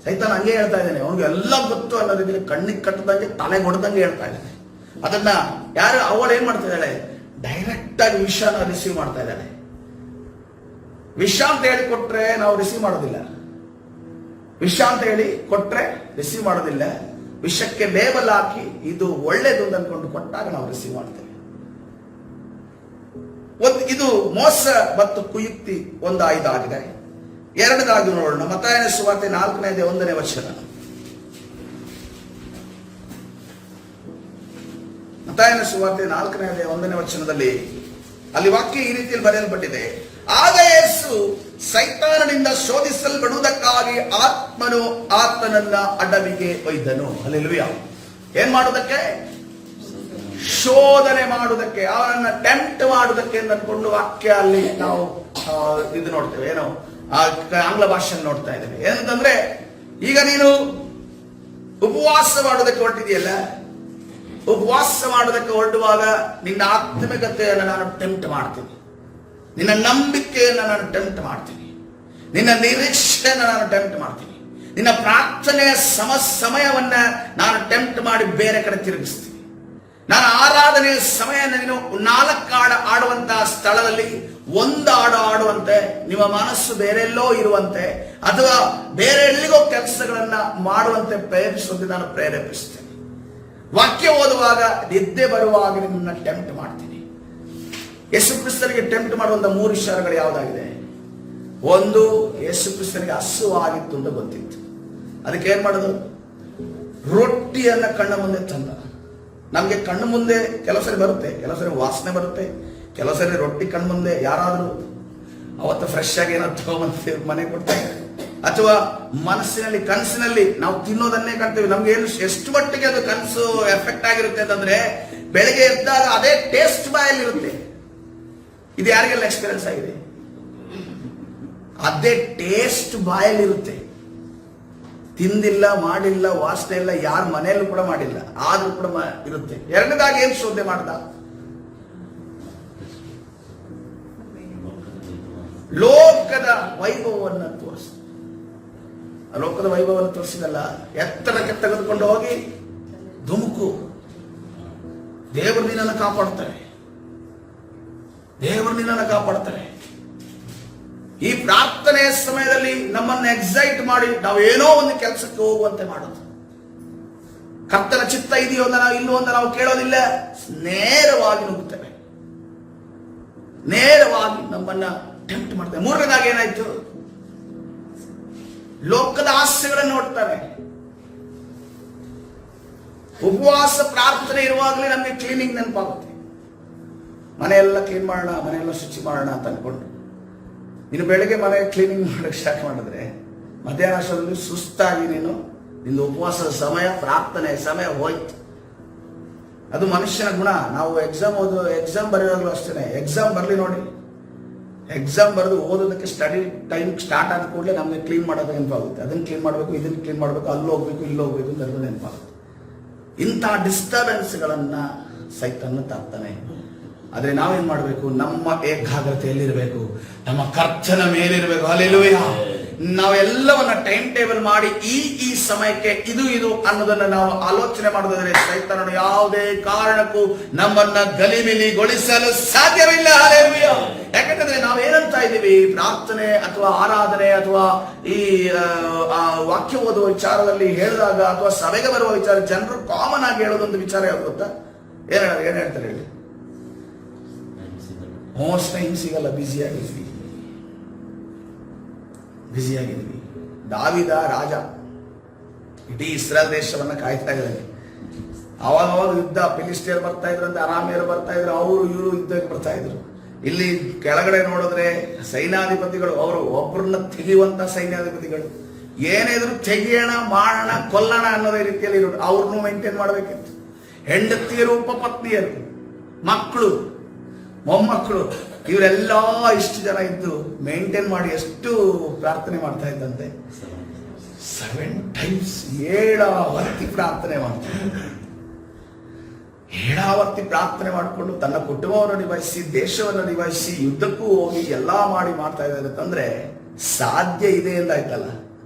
ಸೈತಾನ ಹಂಗೆ ಹೇಳ್ತಾ ಇದ್ದಾನೆ, ಅವನಿಗೆ ಎಲ್ಲ ಗೊತ್ತು ಅನ್ನೋದಿದ್ರೆ ಕಣ್ಣಿಗೆ ಕಟ್ಟದಂಗೆ ತಲೆ ಹೊಡೆದಂಗೆ ಹೇಳ್ತಾ ಇದ್ದಾನೆ. ಅದನ್ನ ಯಾರು ಅವಳು ಏನ್ ಮಾಡ್ತಾ ಇದ್ದಾಳೆ, ಡೈರೆಕ್ಟ್ ಆಗಿ ವಿಷನ ರಿಸೀವ್ ಮಾಡ್ತಾ ಇದ್ದಾಳೆ. ವಿಷ ಅಂತ ಹೇಳಿ ಕೊಟ್ರೆ ನಾವು ರಿಸೀವ್ ಮಾಡೋದಿಲ್ಲ, ವಿಷ ಅಂತ ಹೇಳಿ ಕೊಟ್ರೆ ರಿಸೀವ್ ಮಾಡೋದಿಲ್ಲ. ವಿಷಕ್ಕೆ ಲೇಬಲ್ ಹಾಕಿ ಇದು ಒಳ್ಳೇದು ಅಂತ ಅನ್ಕೊಂಡು ಕೊಟ್ಟಾಗ ನಾವು ರಿಸೀವ್ ಮಾಡ್ತೇವೆ. ಇದು ಮೋಸ ಮತ್ತು ಕುಯುಕ್ತಿ ಒಂದು ಆಯುಧ ಆಗಿದೆ. ಎರಡನೇದಾಗಿ ನೋಡೋಣ, ಮತ್ತಾಯನ ಸುವಾರ್ತೆ 4:1 ವಚನ. ಮತ್ತಾಯನ ಸುವಾರ್ತೆ 4:1 ವಚನದಲ್ಲಿ ಅಲ್ಲಿ ವಾಕ್ಯ ಈ ರೀತಿಯಲ್ಲಿ ಬರೆಯಲ್ಪಟ್ಟಿದೆ, ಆಗ ಯೇಸು ಸೈತಾನನಿಂದ ಶೋಧಿಸಲ್ಪಡುವುದಕ್ಕಾಗಿ ಆತ್ಮನು ಆತನನ್ನ ಅಡವಿಗೆ ಒಯ್ದನು. ಹಲ್ಲೆಲೂಯಾ. ಏನ್ ಮಾಡುವುದಕ್ಕೆ? ಶೋಧನೆ ಮಾಡುವುದಕ್ಕೆ, ಅವನನ್ನ ಟೆಂಪ್ಟ್ ಮಾಡುವುದಕ್ಕೆ ಅಂದ್ಕೊಂಡು ವಾಕ್ಯ ಅಲ್ಲಿ ನಾವು ಇದು ನೋಡ್ತೇವೆ. ಏನೋ ಆಂಗ್ಲ ಭಾಷೆ ನೋಡ್ತಾ ಇದ್ದೇವೆ. ಏನಂತಂದ್ರೆ, ಈಗ ನೀನು ಉಪವಾಸ ಮಾಡೋದಕ್ಕೆ ಹೊರಟಿದೆಯಲ್ಲ, ಉಪವಾಸ ಮಾಡೋದಕ್ಕೆ ಹೊರಡುವಾಗ ನಿನ್ನ ಆತ್ಮಿಕತೆಯನ್ನು ನಾನು ಟೆಂಪ್ಟ್ ಮಾಡ್ತೀನಿ, ನಿನ್ನ ನಂಬಿಕೆಯನ್ನು ನಾನು ಟೆಂಪ್ಟ್ ಮಾಡ್ತೀನಿ, ನಿನ್ನ ನಿರೀಕ್ಷೆಯನ್ನು ನಾನು ಟೆಂಪ್ಟ್ ಮಾಡ್ತೀನಿ, ನಿನ್ನ ಪ್ರಾರ್ಥನೆಯ ಸಮಯವನ್ನ ನಾನು ಟೆಂಪ್ಟ್ ಮಾಡಿ ಬೇರೆ ಕಡೆ ತಿರುಗಿಸ್ತೀನಿ. ನಾನು ಆರಾಧನೆಯ ಸಮಯ ನೀನು 4 ಹಾಡು ಆಡುವಂತಹ ಸ್ಥಳದಲ್ಲಿ 1 ಹಾಡು ಆಡುವಂತೆ, ನಿಮ್ಮ ಮನಸ್ಸು ಬೇರೆಲ್ಲೋ ಇರುವಂತೆ ಅಥವಾ ಬೇರೆ ಎಲ್ಲಿಗೋ ಕೆಲಸಗಳನ್ನ ಮಾಡುವಂತೆ ಪ್ರೇರೇಪಿಸುವಂತೆ ನಾನು ಪ್ರೇರೇಪಿಸ್ತೇನೆ. ವಾಕ್ಯ ಓದುವಾಗ, ನಿದ್ದೆ ಬರುವಾಗ ನಿಮ್ಮನ್ನ ಟೆಂಪ್ಟ್ ಮಾಡ್ತೀನಿ. ಯೇಸು ಕ್ರಿಸ್ತನಿಗೆ ಟೆಂಪ್ಟ್ ಮಾಡುವಂತ 3 ವಿಚಾರಗಳು ಯಾವುದಾಗಿದೆ? ಒಂದು, ಯೇಸು ಕ್ರಿಸ್ತನಿಗೆ ಹಸುವಾಗಿತ್ತು ಅಂತ ಗೊತ್ತಿತ್ತು. ಅದಕ್ಕೆ ಏನ್ ಮಾಡೋದು? ರೊಟ್ಟಿಯನ್ನ ಕಣ್ಣ ಮುಂದೆ ತಂದ. ನಮ್ಗೆ ಕಣ್ಣು ಮುಂದೆ ಕೆಲವು ಸರಿ ಬರುತ್ತೆ, ಕೆಲವು ಸರಿ ವಾಸನೆ ಬರುತ್ತೆ, ಕೆಲವು ಸರಿ ರೊಟ್ಟಿ ಕಣ್ಣು ಮುಂದೆ ಯಾರಾದ್ರೂ ಅವತ್ತು ಫ್ರೆಶ್ ಆಗಿ ಏನೋ ತಗೊಂಬಂತ ಮನೆ ಕೊಡ್ತಾರೆ, ಅಥವಾ ಮನಸ್ಸಿನಲ್ಲಿ ಕನಸಿನಲ್ಲಿ ನಾವು ತಿನ್ನೋದನ್ನೇ ಕಾಣ್ತೇವೆ. ನಮ್ಗೆ ಏನು ಎಷ್ಟು ಮಟ್ಟಿಗೆ ಅದು ಕನಸು ಎಫೆಕ್ಟ್ ಆಗಿರುತ್ತೆ ಅಂತಂದ್ರೆ, ಬೆಳಗ್ಗೆ ಎದ್ದಾಗ ಅದೇ ಟೇಸ್ಟ್ ಬಾಯಲ್ಲಿ ಇರುತ್ತೆ. ಇದು ಯಾರಿಗೆಲ್ಲ ಎಕ್ಸ್ಪೀರಿಯನ್ಸ್ ಆಗಿದೆ? ಅದೇ ಟೇಸ್ಟ್ ಬಾಯಲ್ಲಿ ಇರುತ್ತೆ. ತಿಂದಿಲ್ಲ, ಮಾಡಿಲ್ಲ, ವಾಸನೆ ಇಲ್ಲ, ಯಾರ ಮನೆಯಲ್ಲೂ ಕೂಡ ಮಾಡಿಲ್ಲ, ಆದ್ರೂ ಕೂಡ ಇರುತ್ತೆ. ಎರಡನೇದಾಗಿ ಏನ್ ಶೋಧನೆ ಮಾಡ್ದ? ಲೋಕದ ವೈಭವವನ್ನು ತೋರಿಸ. ಲೋಕದ ವೈಭವವನ್ನು ತೋರಿಸಿದಲ್ಲ, ಎತ್ತರಕ್ಕೆ ತೆಗೆದುಕೊಂಡು ಹೋಗಿ ಧುಮುಕು. ದೇವರು ನಿನ್ನನ್ನು ಕಾಪಾಡ್ತಾರೆ, ದೇವರು ನಿನ್ನನ್ನು ಕಾಪಾಡ್ತಾರೆ. ಈ ಪ್ರಾರ್ಥನೆಯ ಸಮಯದಲ್ಲಿ ನಮ್ಮನ್ನು ಎಕ್ಸೈಟ್ ಮಾಡಿ ನಾವೇನೋ ಒಂದು ಕೆಲಸಕ್ಕೆ ಹೋಗುವಂತೆ ಮಾಡೋದು. ಕರ್ತನ ಚಿತ್ತ ಇದೆಯೋ ಅಂತ ನಾವು ಇಲ್ಲೋ ಅಂತ ನಾವು ಕೇಳೋದಿಲ್ಲ, ನೇರವಾಗಿ ನುಗ್ಗುತ್ತೇವೆ, ನೇರವಾಗಿ ನಮ್ಮನ್ನ ಟೆಂಪ್ಟ್ ಮಾಡ್ತೇವೆ. ಮೂರನೇದಾಗಿ ಏನಾಯ್ತು? ಲೋಕದ ಆಸೆಗಳನ್ನು ನೋಡ್ತಾರೆ. ಉಪವಾಸ ಪ್ರಾರ್ಥನೆ ಇರುವಾಗಲೇ ನಮಗೆ ಕ್ಲೀನಿಂಗ್ ನೆನಪಾಗುತ್ತೆ. ಮನೆಯೆಲ್ಲ ಕ್ಲೀನ್ ಮಾಡೋಣ, ಮನೆಯೆಲ್ಲ ಶುಚಿ ಮಾಡೋಣ ಅಂತ ಅನ್ಕೊಂಡು ನೀನು ಬೆಳಗ್ಗೆ ಮನೆ ಕ್ಲೀನಿಂಗ್ ಮಾಡೋಕ್ಕೆ ಸ್ಟಾರ್ಟ್ ಮಾಡಿದ್ರೆ ಮಧ್ಯಾಹ್ನ ಅಷ್ಟರಲ್ಲಿ ಸುಸ್ತಾಗಿ ನಿನ್ನ ಉಪವಾಸದ ಸಮಯ, ಪ್ರಾರ್ಥನೆ ಸಮಯ ಹೋಯ್ತು. ಅದು ಮನುಷ್ಯನ ಗುಣ. ನಾವು ಎಕ್ಸಾಮ್ ಬರೆಯುವಾಗಲೂ ಅಷ್ಟೇ. ಎಕ್ಸಾಮ್ ಬರಲಿ ನೋಡಿ, ಎಕ್ಸಾಮ್ ಬರೆದು ಓದೋದಕ್ಕೆ ಸ್ಟಡಿ ಟೈಮ್ ಸ್ಟಾರ್ಟ್ ಆದ ಕೂಡಲೇ ನಮಗೆ ಕ್ಲೀನ್ ಮಾಡೋದು ನೆನಪಾಗುತ್ತೆ. ಅದನ್ನು ಕ್ಲೀನ್ ಮಾಡಬೇಕು, ಇದನ್ನು ಕ್ಲೀನ್ ಮಾಡಬೇಕು, ಅಲ್ಲಿ ಹೋಗ್ಬೇಕು, ಇಲ್ಲಿ ಹೋಗ್ಬೇಕು ಅಂತ ನೆನಪಾಗುತ್ತೆ. ಇಂಥ ಡಿಸ್ಟರ್ಬೆನ್ಸ್ಗಳನ್ನ ಸೈತಾನ ತರ್ತಾನೆ. ಆದ್ರೆ ನಾವೇನ್ ಮಾಡಬೇಕು? ನಮ್ಮ ಏಕಾಗ್ರತೆಯಲ್ಲಿರಬೇಕು, ನಮ್ಮ ಕರ್ತನ ಮೇಲಿರಬೇಕು. ಹಲ್ಲೆಲೂಯಾ. ನಾವೆಲ್ಲವನ್ನ ಟೈಮ್ ಟೇಬಲ್ ಮಾಡಿ ಈ ಸಮಯಕ್ಕೆ ಇದು ಅನ್ನೋದನ್ನ ನಾವು ಆಲೋಚನೆ ಮಾಡೋದಾದ್ರೆ ಸೈತಾನನು ಯಾವುದೇ ಕಾರಣಕ್ಕೂ ನಮ್ಮನ್ನ ಗಲಿಬಿಲಿಗೊಳಿಸಲು ಸಾಧ್ಯವಿಲ್ಲ. ಹಲ್ಲೆಲೂಯಾ. ಯಾಕಂದ್ರೆ ನಾವೇನಂತ ಇದ್ದೀವಿ? ಪ್ರಾರ್ಥನೆ ಅಥವಾ ಆರಾಧನೆ ಅಥವಾ ಈ ವಾಕ್ಯ ಓದುವ ವಿಚಾರದಲ್ಲಿ ಹೇಳಿದಾಗ ಅಥವಾ ಸಭೆಗೆ ಬರುವ ವಿಚಾರ, ಜನರು ಕಾಮನ್ ಆಗಿ ಹೇಳೋದೊಂದು ವಿಚಾರ ಯಾವ್ದು ಗೊತ್ತಾ? ಏನ್ ಹೇಳ್ತಾರೆ ಹೇಳಿ? ಮೋಸ್ಟ್ ಟೈಮ್ ಸಿಗಲ್ಲ, ಬ್ಯುಸಿಯಾಗಿದ್ವಿ. ದಾವಿದ ರಾಜ ಇಡೀ ಇಸ್ರಾಯೇಲ್ ದೇಶವನ್ನ ಕಾಯ್ತಾ ಇದ್ದಾನೆ. ಅವಾಗ ಯುದ್ಧ, ಫಿಲಿಸ್ಟಿಯರ್ ಬರ್ತಾ ಇದ್ರಂತೆ, ಅರಾಮಿಯರು ಬರ್ತಾ ಇದ್ರು, ಅವರು ಇವರು ಯುದ್ಧಕ್ಕೆ ಬರ್ತಾ ಇದ್ರು. ಇಲ್ಲಿ ಕೆಳಗಡೆ ನೋಡಿದ್ರೆ ಸೈನ್ಯಾಧಿಪತಿಗಳು, ಅವರು ಒಬ್ಬರನ್ನ ತೆಗೆಯುವಂತ ಸೈನ್ಯಾಧಿಪತಿಗಳು, ಏನಿದ್ರು ತೆಗಿಯೋಣ, ಮಾಡೋಣ, ಕೊಲ್ಲೋಣ ಅನ್ನೋದೇ ರೀತಿಯಲ್ಲಿ ಅವ್ರನ್ನೂ ಮೇಂಟೈನ್ ಮಾಡಬೇಕಿತ್ತು. ಹೆಂಡತಿಯರು, ಉಪಪತ್ನಿಯರು, ಮಕ್ಕಳು, ಮೊಮ್ಮಕ್ಕಳು, ಇವರೆಲ್ಲ ಇಷ್ಟು ಜನ ಇದ್ದು ಮೇಂಟೈನ್ ಮಾಡಿ ಎಷ್ಟು ಪ್ರಾರ್ಥನೆ ಮಾಡ್ತಾ ಇದ್ದಂತೆ? 7 times 7 ಆವರ್ತಿ ಪ್ರಾರ್ಥನೆ ಮಾಡ್ತಾರೆ. 7 ಆವರ್ತಿ ಪ್ರಾರ್ಥನೆ ಮಾಡಿಕೊಂಡು ತನ್ನ ಕುಟುಂಬವನ್ನು ನಿಭಾಯಿಸಿ, ದೇಶವನ್ನು ನಿಭಾಯಿಸಿ, ಯುದ್ಧಕ್ಕೂ ಹೋಗಿ ಎಲ್ಲಾ ಮಾಡ್ತಾ ಇದ್ದಾರೆ ಅಂತಂದ್ರೆ ಸಾಧ್ಯ ಇದೆ ಎಂದಾಯ್ತಲ್ಲ.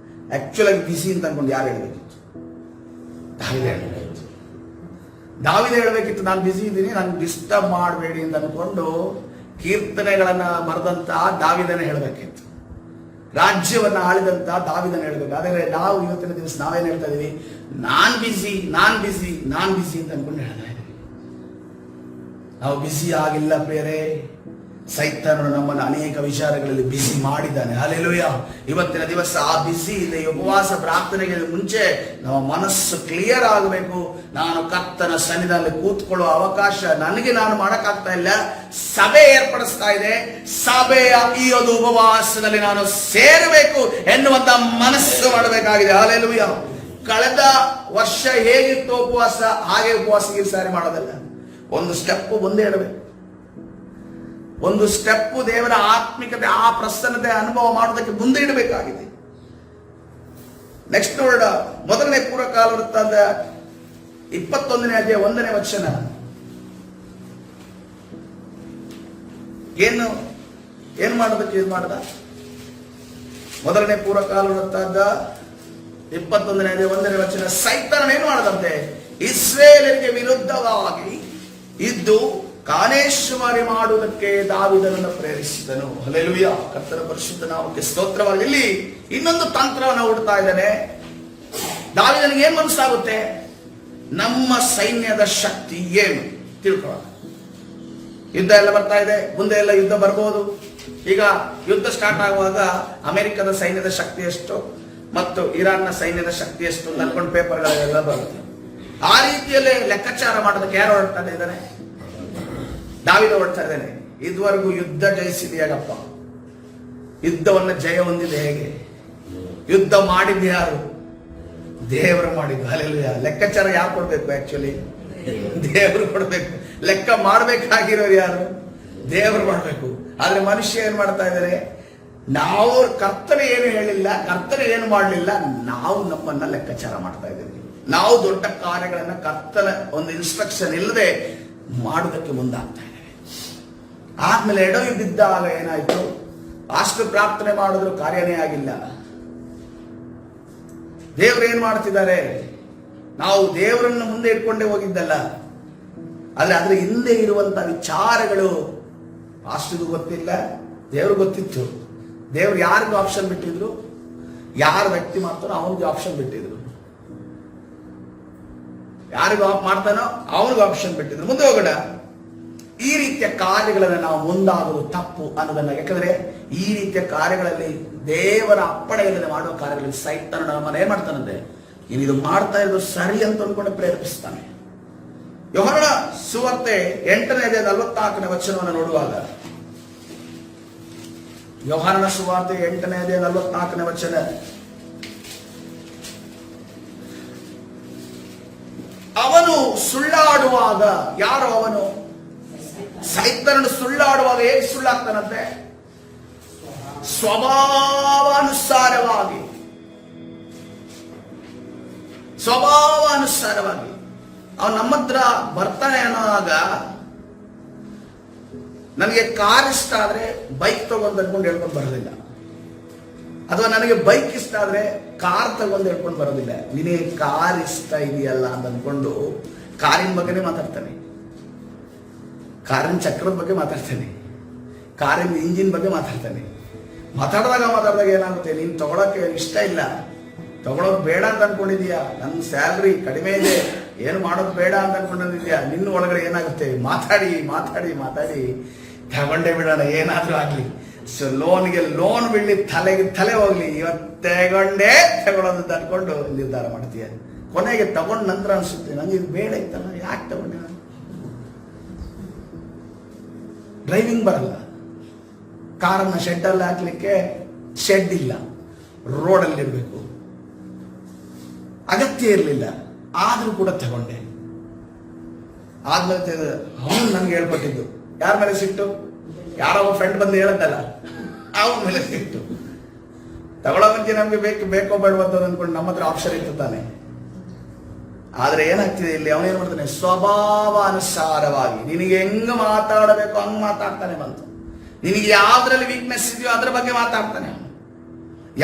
ಆಕ್ಚುಲ್ ಆಗಿ ಬಿಸಿ ಅಂತ ಅನ್ಕೊಂಡು ಯಾರು ಹೇಳ್ಬೇಕಿತ್ತು? ದಾವಿದ ಹೇಳ್ಬೇಕಿತ್ತು, ನಾನು ಬಿಸಿ ಇದ್ದೀನಿ, ನಾನು ಡಿಸ್ಟರ್ಬ್ ಮಾಡಬೇಡಿ ಅಂತ ಅನ್ಕೊಂಡು ಕೀರ್ತನೆಗಳನ್ನ ಬರೆದಂತ ದಾವಿದನೇ ಹೇಳ್ಬೇಕಿತ್ತು. ರಾಜ್ಯವನ್ನ ಆಳಿದಂತ ದಾವಿದನ ಹೇಳ್ಬೇಕು. ಆದರೆ ನಾವು ಇವತ್ತಿನ ದಿವಸ ನಾವೇನ್ ಹೇಳ್ತಾ ಇದೀವಿ? ನಾನ್ ಬಿಸಿ ಅಂತ ಅನ್ಕೊಂಡು ಹೇಳ್ತಾ ಇದೀವಿ. ನಾವು ಬಿಸಿ ಆಗಿಲ್ಲ ಪ್ರಿಯರೇ. ಸೈತಾನನು ನಮ್ಮನ್ನು ಅನೇಕ ವಿಚಾರಗಳಲ್ಲಿ ಬಿಸಿ ಮಾಡಿದ್ದಾನೆ. ಹಲ್ಲೆಲೂಯಾ. ಇವತ್ತಿನ ದಿವಸ ಆ ಬಿಸಿ ಇದೆ. ಉಪವಾಸ ಪ್ರಾರ್ಥನೆಗೆ ಮುಂಚೆ ನಮ್ಮ ಮನಸ್ಸು ಕ್ಲಿಯರ್ ಆಗಬೇಕು. ನಾನು ಕರ್ತನ ಸನ್ನಿಧಿಯಲ್ಲಿ ಕೂತ್ಕೊಳ್ಳುವ ಅವಕಾಶ ನನಗೆ ನಾನು ಮಾಡಕ್ಕಾಗ್ತಾ ಇಲ್ಲ, ಸಭೆ ಏರ್ಪಡಿಸ್ತಾ ಇದೆ, ಸಭೆಯ ಈ ಒಂದು ಉಪವಾಸದಲ್ಲಿ ನಾನು ಸೇರಬೇಕು ಎನ್ನುವಂತ ಮನಸ್ಸು ಮಾಡಬೇಕಾಗಿದೆ. ಹಲ್ಲೆಲೂಯಾ. ಕಳೆದ ವರ್ಷ ಹೇಗಿತ್ತು ಉಪವಾಸ, ಹಾಗೆ ಉಪವಾಸ ಈ ಸಾರಿ ಮಾಡೋದಲ್ಲ. ಒಂದು ಸ್ಟೆಪ್ ಮುಂದೆ ಇಡಬೇಕು. ಒಂದು ಸ್ಟೆಪ್ ದೇವರ ಆತ್ಮಿಕತೆ, ಆ ಪ್ರಸನ್ನತೆ ಅನುಭವ ಮಾಡೋದಕ್ಕೆ ಮುಂದೆ ಇಡಬೇಕಾಗಿದೆ. ನೆಕ್ಸ್ಟ್ ನೋಡ, ಮೊದಲನೇ ಪೂರ್ವಕಾಲ ವೃತ್ತಾಂತ 21ನೇ ಅಧ್ಯಾಯ 1ನೇ ವಚನ. ಏನು ಮಾಡೋದಕ್ಕೆ ಇದು ಮಾಡ್ದ? ಮೊದಲನೇ ಪೂರ್ವಕಾಲ ವೃತ್ತಾಂತ 21ನೇ ಅಧ್ಯಾಯ 1ನೇ ವಚನ. ಸೈತಾನ ಏನು ಮಾಡದಂತೆ? ಇಸ್ರೇಲರಿಗೆ ವಿರುದ್ಧವಾಗಿ ಇದ್ದು ಕಾನೇಶ್ವರಿ ಮಾಡುವುದಕ್ಕೆ ದಾವಿದನನ್ನು ಪ್ರೇರಿಸಿದನು. ಹಲ್ಲೆಲೂಯಾ. ಕರ್ತನ ಪರಿಶುದ್ಧ ನಾಮಕ್ಕೆ ಸ್ತೋತ್ರವಾಗಿ. ಇಲ್ಲಿ ಇನ್ನೊಂದು ತಂತ್ರವನ್ನು ಹುಡ್ತಾ ಇದ್ದಾನೆ. ದಾವಿದನಿಗೆ ಏನ್ ಮನಸ್ಸಾಗುತ್ತೆ? ನಮ್ಮ ಸೈನ್ಯದ ಶಕ್ತಿ ಏನು ತಿಳ್ಕೊಳ್ಳೋಣ. ಯುದ್ಧ ಎಲ್ಲ ಬರ್ತಾ ಇದೆ, ಮುಂದೆ ಎಲ್ಲ ಯುದ್ಧ ಬರ್ಬೋದು. ಈಗ ಯುದ್ಧ ಸ್ಟಾರ್ಟ್ ಆಗುವಾಗ ಅಮೆರಿಕದ ಸೈನ್ಯದ ಶಕ್ತಿ ಎಷ್ಟು ಮತ್ತು ಇರಾನ್ನ ಸೈನ್ಯದ ಶಕ್ತಿ ಎಷ್ಟು ಅಂತ ಅನ್ಕೊಂಡು ಪೇಪರ್ಗಳೆಲ್ಲ ಬರುತ್ತೆ. ಆ ರೀತಿಯಲ್ಲೇ ಲೆಕ್ಕಾಚಾರ ಮಾಡೋದಕ್ಕೆ ಯಾರು ಹೊರಡ್ತಾ ಇದ್ದಾನೆ? ದಾವಿದ ಹೊರಡ್ತಾ ಇದ್ದಾನೆ. ಇದುವರೆಗೂ ಯುದ್ಧ ಜಯಿಸಿದೆಯಾಗಪ್ಪ, ಯುದ್ಧವನ್ನು ಜಯ ಹೊಂದಿದೆ ಹೇಗೆ? ಯುದ್ಧ ಮಾಡಿದ್ದು ಯಾರು? ದೇವರು ಮಾಡಿದ್ದು. ಹಲ್ಲೆಲೂಯಾ. ಲೆಕ್ಕಾಚಾರ ಯಾರು ಕೊಡ್ಬೇಕು? ಆಕ್ಚುಲಿ ದೇವರು ಕೊಡ್ಬೇಕು. ಲೆಕ್ಕ ಮಾಡ್ಬೇಕಾಗಿರೋರು ಯಾರು? ದೇವರು ಮಾಡ್ಬೇಕು. ಆದ್ರೆ ಮನುಷ್ಯ ಏನ್ ಮಾಡ್ತಾ ಇದ್ದಾರೆ? ನಾವು ಕರ್ತನೆ ಏನು ಹೇಳಿಲ್ಲ, ಕರ್ತನೆ ಏನು ಮಾಡಲಿಲ್ಲ, ನಾವು ನಮ್ಮನ್ನ ಲೆಕ್ಕಾಚಾರ ಮಾಡ್ತಾ ಇದ್ದೀವಿ. ನಾವು ದೊಡ್ಡ ಕಾರ್ಯಗಳನ್ನ ಕರ್ತನ ಒಂದು ಇನ್ಸ್ಟ್ರಕ್ಷನ್ ಇಲ್ಲದೆ ಮಾಡೋದಕ್ಕೆ ಮುಂದಾಗ್ತಾ ಇದ್ದೇವೆ. ಆದ್ಮೇಲೆ ಎಡವಿ ಬಿದ್ದಾಗ ಏನಾಯ್ತು? ಅಷ್ಟು ಪ್ರಾರ್ಥನೆ ಮಾಡಿದ್ರು ಕಾರ್ಯನೇ ಆಗಿಲ್ಲ. ದೇವ್ರು ಏನ್ ಮಾಡ್ತಿದ್ದಾರೆ? ನಾವು ದೇವರನ್ನು ಮುಂದೆ ಇಟ್ಕೊಂಡೇ ಹೋಗಿದ್ದಲ್ಲ, ಆದ್ರೆ ಅದ್ರ ಹಿಂದೆ ಇರುವಂತ ವಿಚಾರಗಳು ಅಷ್ಟು ಗೊತ್ತಿಲ್ಲ. ದೇವ್ರು ಗೊತ್ತಿತ್ತು. ದೇವ್ರು ಯಾರಿಗೂ ಆಪ್ಷನ್ ಬಿಟ್ಟಿದ್ರು? ಯಾರು ವ್ಯಕ್ತಿ ಮಾಡ್ತಾನೋ ಅವನಿಗೆ ಆಪ್ಷನ್ ಬಿಟ್ಟಿದ್ರು. ಯಾರಿಗೂ ಮಾಡ್ತಾನೋ ಅವನಿಗೆ ಆಪ್ಷನ್ ಬಿಟ್ಟಿದ್ರು. ಮುಂದೆ ಹೋಗೋಣ. ಈ ರೀತಿಯ ಕಾರ್ಯಗಳನ್ನು ನಾವು ಮುಂದಾಗುವುದು ತಪ್ಪು ಅನ್ನೋದನ್ನ, ಯಾಕಂದ್ರೆ ಈ ರೀತಿಯ ಕಾರ್ಯಗಳಲ್ಲಿ ದೇವರ ಅಪ್ಪಣೆ ಇಲ್ಲದೆ ಮಾಡುವ ಕಾರ್ಯಗಳಲ್ಲಿ ಸೈತಾನ ನಮ್ಮನ್ನ ಏನ್ ಮಾಡ್ತಾನಂತೆ? ಇದು ಮಾಡ್ತಾ ಇರೋದು ಸರಿ ಅಂತ ಅಂದ್ಕೊಂಡು ಪ್ರೇರೇಪಿಸ್ತಾನೆ. ಯೋಹಾನನ ಸುವಾರ್ತೆ 8ನೇ ಅಧ್ಯಾಯ 44ನೇ ವಚನವನ್ನು ನೋಡುವಾಗ, ಯೋಹಾನನ ಸುವಾರ್ತೆ 8ನೇ ಅಧ್ಯಾಯ 44ನೇ ವಚನ. ಅವನು ಸುಳ್ಳಾಡುವಾಗ, ಯಾರು ಅವನು? ಸೈತಾನನು ಸುಳ್ಳಾಡುವಾಗ ಹೇಗೆ ಸುಳ್ಳಾಗ್ತಾನಂತೆ? ಸ್ವಭಾವಾನುಸಾರವಾಗಿ ಅವನು ನಮ್ಮ ಹತ್ರ ಬರ್ತಾನೆ ಅನ್ನೋವಾಗ, ನನಗೆ ಕಾರ್ ಇಷ್ಟ ಆದ್ರೆ ಬೈಕ್ ತಗೊಂಡು ಅನ್ಕೊಂಡು ಹೇಳ್ಕೊಂಡು ಬರೋದಿಲ್ಲ, ಅಥವಾ ನನಗೆ ಬೈಕ್ ಇಷ್ಟ ಆದ್ರೆ ಕಾರ್ ತಗೊಂಡು ಹೇಳ್ಕೊಂಡು ಬರೋದಿಲ್ಲ. ನಿನಗೆ ಕಾರ್ ಇಷ್ಟ ಇದೆಯಲ್ಲ ಅಂತ ಅನ್ಕೊಂಡು ಕಾರಿನ ಬಗ್ಗೆನೇ ಮಾತಾಡ್ತಾನೆ, ಕಾರಿನ ಚಕ್ರದ ಬಗ್ಗೆ ಮಾತಾಡ್ತಾನೆ, ಕಾರಿನ ಇಂಜಿನ್ ಬಗ್ಗೆ ಮಾತಾಡ್ತಾನೆ. ಮಾತಾಡಿದಾಗ ಏನಾಗುತ್ತೆ? ನೀನು ತಗೊಳಕ್ಕೆ ಇಷ್ಟ ಇಲ್ಲ, ತಗೊಳೋದು ಬೇಡ ಅಂತ ಅನ್ಕೊಂಡಿದ್ಯಾ, ನನ್ನ ಸ್ಯಾಲ್ರಿ ಕಡಿಮೆ ಇದೆ, ಏನು ಮಾಡೋದು ಬೇಡ ಅಂತ ಅನ್ಕೊಂಡಿದ್ಯಾ, ನಿನ್ನ ಒಳಗಡೆ ಏನಾಗುತ್ತೆ? ಮಾತಾಡಿ ಮಾತಾಡಿ ಮಾತಾಡಿ ತಗೊಂಡೇ ಬಿಡೋಣ, ಏನಾದ್ರೂ ಆಗ್ಲಿ, ಸೊ ಲೋನ್ಗೆ ಲೋನ್ ಬಿಡ್ಲಿ, ತಲೆ ಹೋಗ್ಲಿ, ಇವತ್ತು ತಗೊಳ್ಳೋದು ಅಂತ ಅನ್ಕೊಂಡು ನಿರ್ಧಾರ ಮಾಡ್ತೀಯ. ಕೊನೆಗೆ ತಗೊಂಡ ನಂತರ ಅನ್ಸುತ್ತೆ, ನಂಗೆ ಇದು ಬೇಡ ಇತ್ತಲ್ಲ, ಯಾಕೆ ತಗೊಂಡೆ? ಡ್ರೈವಿಂಗ್ ಬರಲ್ಲ, ಕಾರನ್ನ ಶೆಡ್ಡಲ್ಲಿ ಹಾಕ್ಲಿಕ್ಕೆ ಶೆಡ್ ಇಲ್ಲ, ರೋಡಲ್ಲಿ ಇರಬೇಕು, ಅಗತ್ಯ ಇರಲಿಲ್ಲ, ಆದ್ರೂ ಕೂಡ ತಗೊಂಡೆ. ಆದ್ಮೇಲೆ ಅವನು ನನ್ಗೆ ಹೇಳ್ಕೊಟ್ಟಿದ್ದು. ಯಾರ ಮೇಲೆ ಸಿಟ್ಟು? ಯಾರೋ ಫ್ರೆಂಡ್ ಬಂದು ಹೇಳದ್ದಲ್ಲ, ಅವನ ಮೇಲೆ ಸಿಟ್ಟು. ತಗೊಳ್ಳೋ ಮುಂಚೆ ನಮ್ಗೆ ಬೇಕೋ ಬೇಡವಂತ ಅನ್ಕೊಂಡು ನಮ್ಮ ಹತ್ರ ಆಪ್ಷನ್ ಇತ್ತು ತಾನೆ. ಆದ್ರೆ ಏನಾಗ್ತಿದೆ ಇಲ್ಲಿ, ಅವನೇನ್ ಮಾಡ್ತಾನೆ, ಸ್ವಭಾವ ಅನುಸಾರವಾಗಿ ನಿನಗೆ ಹೆಂಗ ಮಾತಾಡಬೇಕು ಹಂಗ ಮಾತಾಡ್ತಾನೆ ಬಂತು. ನಿನಗೆ ಯಾವ್ದ್ರಲ್ಲಿ ವೀಕ್ನೆಸ್ ಇದೆಯೋ ಅದ್ರ ಬಗ್ಗೆ ಮಾತಾಡ್ತಾನೆ.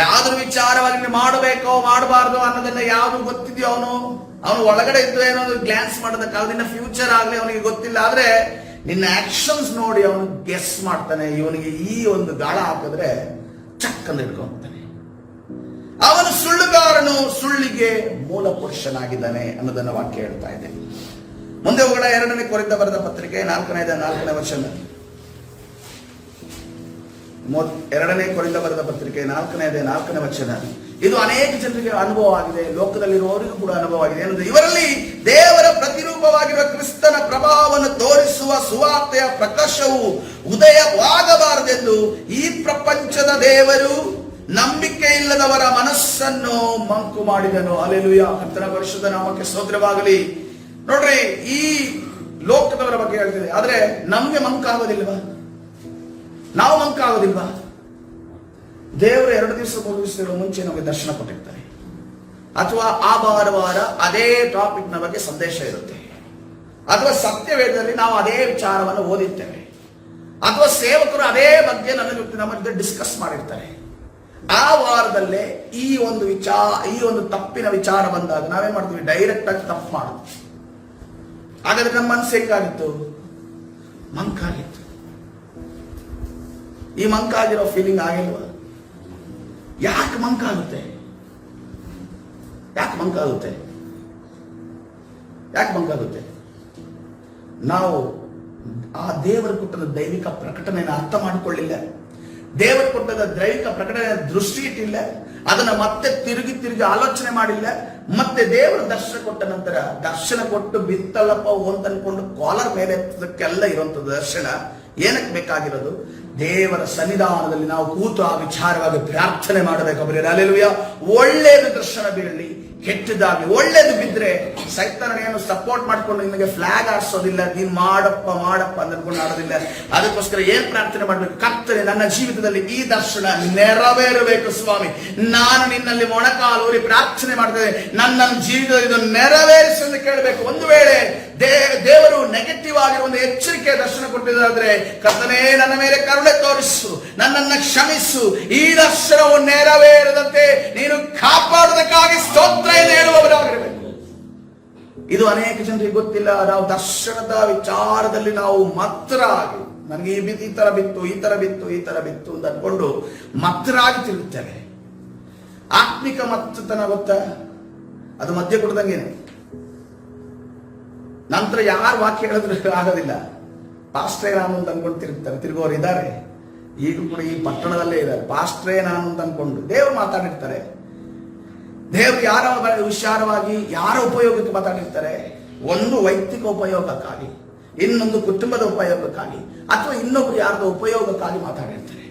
ಯಾವ್ದ್ರ ವಿಚಾರವಾಗಿ ನೀವು ಮಾಡಬೇಕೋ ಮಾಡಬಾರ್ದು ಅನ್ನೋದನ್ನ ಯಾವ್ದು ಗೊತ್ತಿದೆಯೋ ಅವನು ಒಳಗಡೆ ಇದ್ದು ಏನೋ ಗ್ಲಾನ್ಸ್ ಮಾಡೋದಕ್ಕೆ ಅದನ್ನ ಫ್ಯೂಚರ್ ಆಗ್ಲಿ ಅವನಿಗೆ ಗೊತ್ತಿಲ್ಲ. ಆದ್ರೆ ನಿನ್ನ ಆಕ್ಷನ್ಸ್ ನೋಡಿ ಅವನು ಗೆಸ್ ಮಾಡ್ತಾನೆ. ಇವನಿಗೆ ಈ ಒಂದು ಗಾಳ ಹಾಕಿದ್ರೆ ಚಕ್ಕಂದ ಹಿಡ್ಕೊಂತಾನೆ. ಅವನು ಸುಳ್ಳುಗಾರನು, ಸುಳ್ಳಿಗೆ ಮೂಲ ಪುರುಷನಾಗಿದ್ದಾನೆ ಅನ್ನೋದನ್ನ ವಾಕ್ಯ ಹೇಳ್ತಾ ಇದೆ. ಮುಂದೆ ಹೋಗೋಣ. 2 ಕೊರಿಂಥ ಬರೆದ ಪತ್ರಿಕೆ 4ನೇ ವಚನ. 2 ಕೊರಿಂಥ ಬರೆದ ಪತ್ರಿಕೆ 4ನೇ ವಚನ. ಇದು ಅನೇಕ ಜನರಿಗೆ ಅನುಭವ ಆಗಿದೆ, ಲೋಕದಲ್ಲಿರುವವರಿಗೂ ಕೂಡ ಅನುಭವ ಆಗಿದೆ. ಏನಂದ್ರೆ, ಇವರಲ್ಲಿ ದೇವರ ಪ್ರತಿರೂಪವಾಗಿರುವ ಕ್ರಿಸ್ತನ ಪ್ರಭಾವವನ್ನು ತೋರಿಸುವ ಸುವಾರ್ತೆಯ ಪ್ರಕಾಶವು ಉದಯವಾಗಬಾರದೆಂದು ಈ ಪ್ರಪಂಚದ ದೇವರು ನಂಬಿಕೆ ಇಲ್ಲದವರ ಮನಸ್ಸನ್ನು ಮಂಕು ಮಾಡಿದನು. ಹಲ್ಲೆಲೂಯಾ. ಕರ್ತನ ಪರಿಶುದ್ಧ ನಾಮಕ್ಕೆ ಸ್ತೋತ್ರವಾಗಲಿ. ನೋಡ್ರಿ, ಈ ಲೋಕದವರ ಬಗ್ಗೆ ಹೇಳ್ತಿದೆ, ಆದ್ರೆ ನಮ್ಗೆ ಮಂಕಾಗೋದಿಲ್ವಾ? ನಾವು ಮಂಕಾಗೋದಿಲ್ವಾ? ದೇವರು 2 ದಿವಸ 3 ದಿವಸಗಳ ಮುಂಚೆ ನಮಗೆ ದರ್ಶನ ಕೊಟ್ಟಿರ್ತಾರೆ, ಅಥವಾ ಆ ವಾರ ಅದೇ ಟಾಪಿಕ್ ನ ಬಗ್ಗೆ ಸಂದೇಶ ಇರುತ್ತೆ, ಅಥವಾ ಸತ್ಯವೇದದಲ್ಲಿ ನಾವು ಅದೇ ವಿಚಾರವನ್ನು ಓದಿರ್ತೇವೆ, ಅಥವಾ ಸೇವಕರು ಅದೇ ಬಗ್ಗೆ ನಮ್ಮ ಜೊತೆ ಡಿಸ್ಕಸ್ ಮಾಡಿರ್ತಾರೆ. ಆ ವಾರದಲ್ಲೇ ಈ ಒಂದು ತಪ್ಪಿನ ವಿಚಾರ ಬಂದಾಗ ನಾವೇನ್ ಮಾಡ್ತೀವಿ? ಡೈರೆಕ್ಟ್ ಆಗಿ ತಪ್ಪು ಮಾಡೋದು. ಹಾಗಾದ್ರೆ ನಮ್ಮ ಮನಸ್ಸು ಹೆಂಗಾಗಿತ್ತು? ಮಂಕಾಗಿತ್ತು. ಈ ಮಂಕಾಗಿರೋ ಫೀಲಿಂಗ್ ಆಗಿಲ್ವಾ? ಯಾಕೆ ಮಂಕಾಗುತ್ತೆ? ನಾವು ಆ ದೇವರ ಕೊಟ್ಟದ ದೈವಿಕ ಪ್ರಕಟಣೆಯನ್ನು ಅರ್ಥ ಮಾಡಿಕೊಳ್ಳಿಲ್ಲ. ದೇವರ ಕೊಟ್ಟದ ದೈವಿಕ ಪ್ರಕಟಣೆಯ ದೃಷ್ಟಿ ಇಟ್ಟಿಲ್ಲ. ಅದನ್ನ ಮತ್ತೆ ತಿರುಗಿ ಆಲೋಚನೆ ಮಾಡಿಲ್ಲ. ಮತ್ತೆ ದೇವರ ದರ್ಶನ ಕೊಟ್ಟ ನಂತರ ದರ್ಶನ ಕೊಟ್ಟು ಬಿತ್ತಲ್ಲಪ್ಪ ಅಂತ ಅನ್ಕೊಂಡು ಕಾಲರ್ ಮೇಲೆ ಎತ್ತದಕ್ಕೆಲ್ಲ ಇರುವಂತ ದರ್ಶನ ಏನಕ್ಕೆ ಬೇಕಾಗಿರೋದು? ದೇವರ ಸನ್ನಿಧಾನದಲ್ಲಿ ನಾವು ಕೂತು ಆ ವಿಚಾರವಾಗಿ ಪ್ರಾರ್ಥನೆ ಮಾಡಬೇಕು. ಹಲ್ಲೆಲೂಯಾ. ಒಳ್ಳೇದು ದರ್ಶನ ಬೀಳಲಿ, ಕೆಟ್ಟದಾಗಿ ಒಳ್ಳೇದು ಬಿದ್ರೆ ಸೈತಾನನೇನು ಸಪೋರ್ಟ್ ಮಾಡ್ಕೊಂಡು ನಿಮಗೆ ಫ್ಲಾಗ್ ಆರಿಸೋದಿಲ್ಲ, ನೀನ್ ಮಾಡಪ್ಪ ಅಂದ್ಕೊಂಡು ಆಡೋದಿಲ್ಲ. ಅದಕ್ಕೋಸ್ಕರ ಏನ್ ಪ್ರಾರ್ಥನೆ ಮಾಡ್ಬೇಕು? ಕರ್ತನೇ, ನನ್ನ ಜೀವಿತದಲ್ಲಿ ಈ ದರ್ಶನ ನೆರವೇರಬೇಕು ಸ್ವಾಮಿ. ನಾನು ನಿನ್ನಲ್ಲಿ ಮೊಣಕಾಲೂರಿ ಪ್ರಾರ್ಥನೆ ಮಾಡ್ತೇನೆ, ನನ್ನ ಜೀವಿತದಲ್ಲಿ ಇದು ನೆರವೇರಿಸಿ ಎಂದು ಕೇಳಬೇಕು. ಒಂದು ವೇಳೆ ದೇವರು ನೆಗೆಟಿವ್ ಆಗಿರುವ ಒಂದು ಎಚ್ಚರಿಕೆ ದರ್ಶನ ಕೊಟ್ಟಿದ್ದಾದ್ರೆ, ಕರ್ತನೇ ನನ್ನ ಮೇಲೆ ಕರುಣೆ ತೋರಿಸು, ನನ್ನನ್ನು ಕ್ಷಮಿಸು, ಈ ದರ್ಶನವು ನೆರವೇರದಂತೆ ನೀನು ಕಾಪಾಡುವುದಕ್ಕಾಗಿ ಸ್ತೋತ್ರ ಎಂದು ಹೇಳುವವರಾಗಿರಬೇಕು. ಇದು ಅನೇಕ ಜನರಿಗೆ ಗೊತ್ತಿಲ್ಲ. ನಾವು ದರ್ಶನದ ವಿಚಾರದಲ್ಲಿ ನಾವು ಮತ್ತರಾಗಿ, ನನಗೆ ಈ ತರ ಬಿತ್ತು ಅಂತ ಅನ್ಕೊಂಡು ಮತ್ತರಾಗಿ ತಿರುಗುತ್ತೇವೆ. ಆತ್ಮಿಕ ಮತ್ತತನ ಗೊತ್ತಾ? ಅದು ಮಧ್ಯ ಕೊಡ್ದಂಗೇನೆ. ನಂತರ ಯಾರು ವಾಕ್ಯ ಹೇಳಿದ್ರೆ ಆಗೋದಿಲ್ಲ. ಪಾಸ್ಟ್ರೇ ನಾನು ಅಂತ ಅನ್ಕೊಂಡು ತಿರುಗೋರು ಇದ್ದಾರೆ. ಈಗ ಕೂಡ ಈ ಪಟ್ಟಣದಲ್ಲೇ ಇದ್ದಾರೆ. ಪಾಸ್ಟ್ರೇ ನಾನು ಅಂತ ಅನ್ಕೊಂಡು ದೇವರು ಮಾತಾಡಿರ್ತಾರೆ. ದೇವರು ಯಾರ ವಿಚಾರವಾಗಿ ಯಾರ ಉಪಯೋಗಕ್ಕೆ ಮಾತಾಡಿರ್ತಾರೆ? ಒಂದು ವೈಯಕ್ತಿಕ ಉಪಯೋಗಕ್ಕಾಗಿ, ಇನ್ನೊಂದು ಕುಟುಂಬದ ಉಪಯೋಗಕ್ಕಾಗಿ, ಅಥವಾ ಇನ್ನೊಬ್ರು ಯಾರ್ದೋ ಉಪಯೋಗಕ್ಕಾಗಿ ಮಾತಾಡಿರ್ತಾರೆ.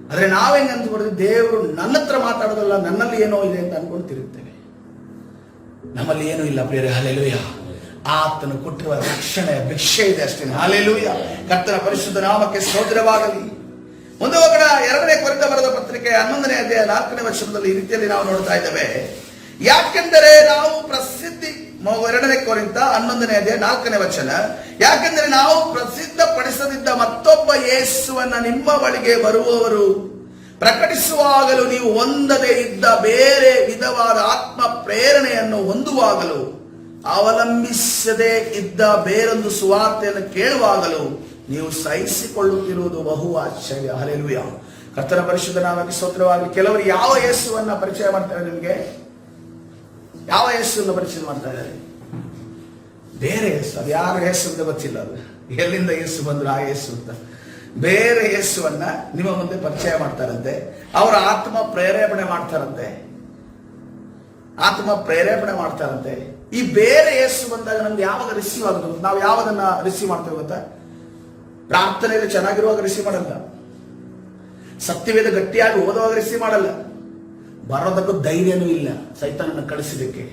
ಆದ್ರೆ ನಾವೇನ್ ಅಂದ್ಬಿಡ್ತೀವಿ? ದೇವರು ನನ್ನ ಹತ್ರ ಮಾತಾಡೋದಲ್ಲ, ನನ್ನಲ್ಲಿ ಏನೋ ಇದೆ ಅಂತ ಅನ್ಕೊಂಡು ತಿರುಗ್ತೇವೆ. ನಮ್ಮಲ್ಲಿ ಏನೂ ಇಲ್ಲ ಪ್ರಿಯರೇ. ಹಲ್ಲೆಲೂಯಾ. ಆತನು ಕೊಟ್ಟಿರುವ ರಕ್ಷಣೆ ಭಿಕ್ಷೆ ಇದೆ ಅಷ್ಟೇ. ಹಲ್ಲೆಲೂಯಾ. ಕರ್ತನ ಪರಿಶುದ್ಧ ನಾಮಕ್ಕೆ ಸ್ತೋತ್ರವಾಗಲಿ. ಮುಂದೆ ಹೋಗೋಣ. 2 ಕೊರಿಂಥ ಬರೆದ ಪತ್ರಿಕೆ 11ನೇ ಅಧ್ಯಾಯ 4ನೇ ವಚನದಲ್ಲಿ ಈ ರೀತಿಯಲ್ಲಿ ನಾವು ನೋಡ್ತಾ ಇದ್ದೇವೆ. ಯಾಕೆಂದರೆ ನಾವು 2 ಕೊರಿಂಥ 11ನೇ ಅಧ್ಯಾಯ 4ನೇ ವಚನ. ಯಾಕೆಂದರೆ ನಾವು ಪ್ರಸಿದ್ಧ ಪಡಿಸದಿದ್ದ ಮತ್ತೊಬ್ಬ ಯೇಸುವನ್ನ ನಿಮ್ಮ ಬಳಿಗೆ ಬರುವವರು ಪ್ರಕಟಿಸುವಾಗಲೂ ನೀವು ಹೊಂದದೇ ಇದ್ದ ಬೇರೆ ವಿಧವಾದ ಆತ್ಮ ಪ್ರೇರಣೆಯನ್ನು ಹೊಂದುವಾಗಲೂ ಅವಲಂಬಿಸದೇ ಇದ್ದ ಬೇರೊಂದು ಸುವಾರ್ತೆಯನ್ನು ಕೇಳುವಾಗಲೂ ನೀವು ಸಹಿಸಿಕೊಳ್ಳುತ್ತಿರುವುದು ಬಹು ಆಶ್ಚರ್ಯ. ಹಲ್ಲೆಲೂಯಾ. ಕರ್ತನ ಪರಿಶುದ್ಧ ನಾಮಕ್ಕೆ ಸ್ತೋತ್ರವಾಗಲಿ. ಕೆಲವರು ಯಾವ ಯೇಸುವನ್ನ ಪರಿಚಯ ಮಾಡ್ತಾರೆ? ನಿಮಗೆ ಯಾವ ಯೇಸುವನ್ನು ಪರಿಚಯ ಮಾಡ್ತಾ ಇದ್ದಾರೆ? ಬೇರೆ ಯೇಸು. ಅದು ಯಾರ ಯೇಸು ಅಂತ ಗೊತ್ತಿಲ್ಲ. ಅದು ಎಲ್ಲಿಂದ ಯೇಸು ಬಂದ್ರು ಆ ಯೇಸು ಅಂತ ಬೇರೆ ಯೇಸುವನ್ನ ನಿಮ್ಮ ಮುಂದೆ ಪರಿಚಯ ಮಾಡ್ತಾರಂತೆ. ಅವರ ಆತ್ಮ ಪ್ರೇರೇಪಣೆ ಮಾಡ್ತಾರಂತೆ. ಈ ಬೇರೆ ಯೇಸು ಬಂದಾಗ ನಮ್ಗೆ ಯಾವಾಗ ರಿಸೀವ್ ಆಗೋದು? ನಾವು ಯಾವದನ್ನ ರಿಸೀವ್ ಮಾಡ್ತೇವೆ ಗೊತ್ತಾ? ಪ್ರಾರ್ಥನೆಯಲ್ಲಿ ಚೆನ್ನಾಗಿರುವಾಗ ರಿಸೀವ್ ಮಾಡಲ್ಲ, ಸತ್ಯವೇದ ಗಟ್ಟಿಯಾಗಿ ಓದುವಾಗ ರಿಸೀವ್ ಮಾಡಲ್ಲ, ಬರೋದಕ್ಕೂ ಧೈರ್ಯನೂ ಇಲ್ಲ ಸೈತಾನನ ಕಳಿಸಿದಕ್ಕೆ.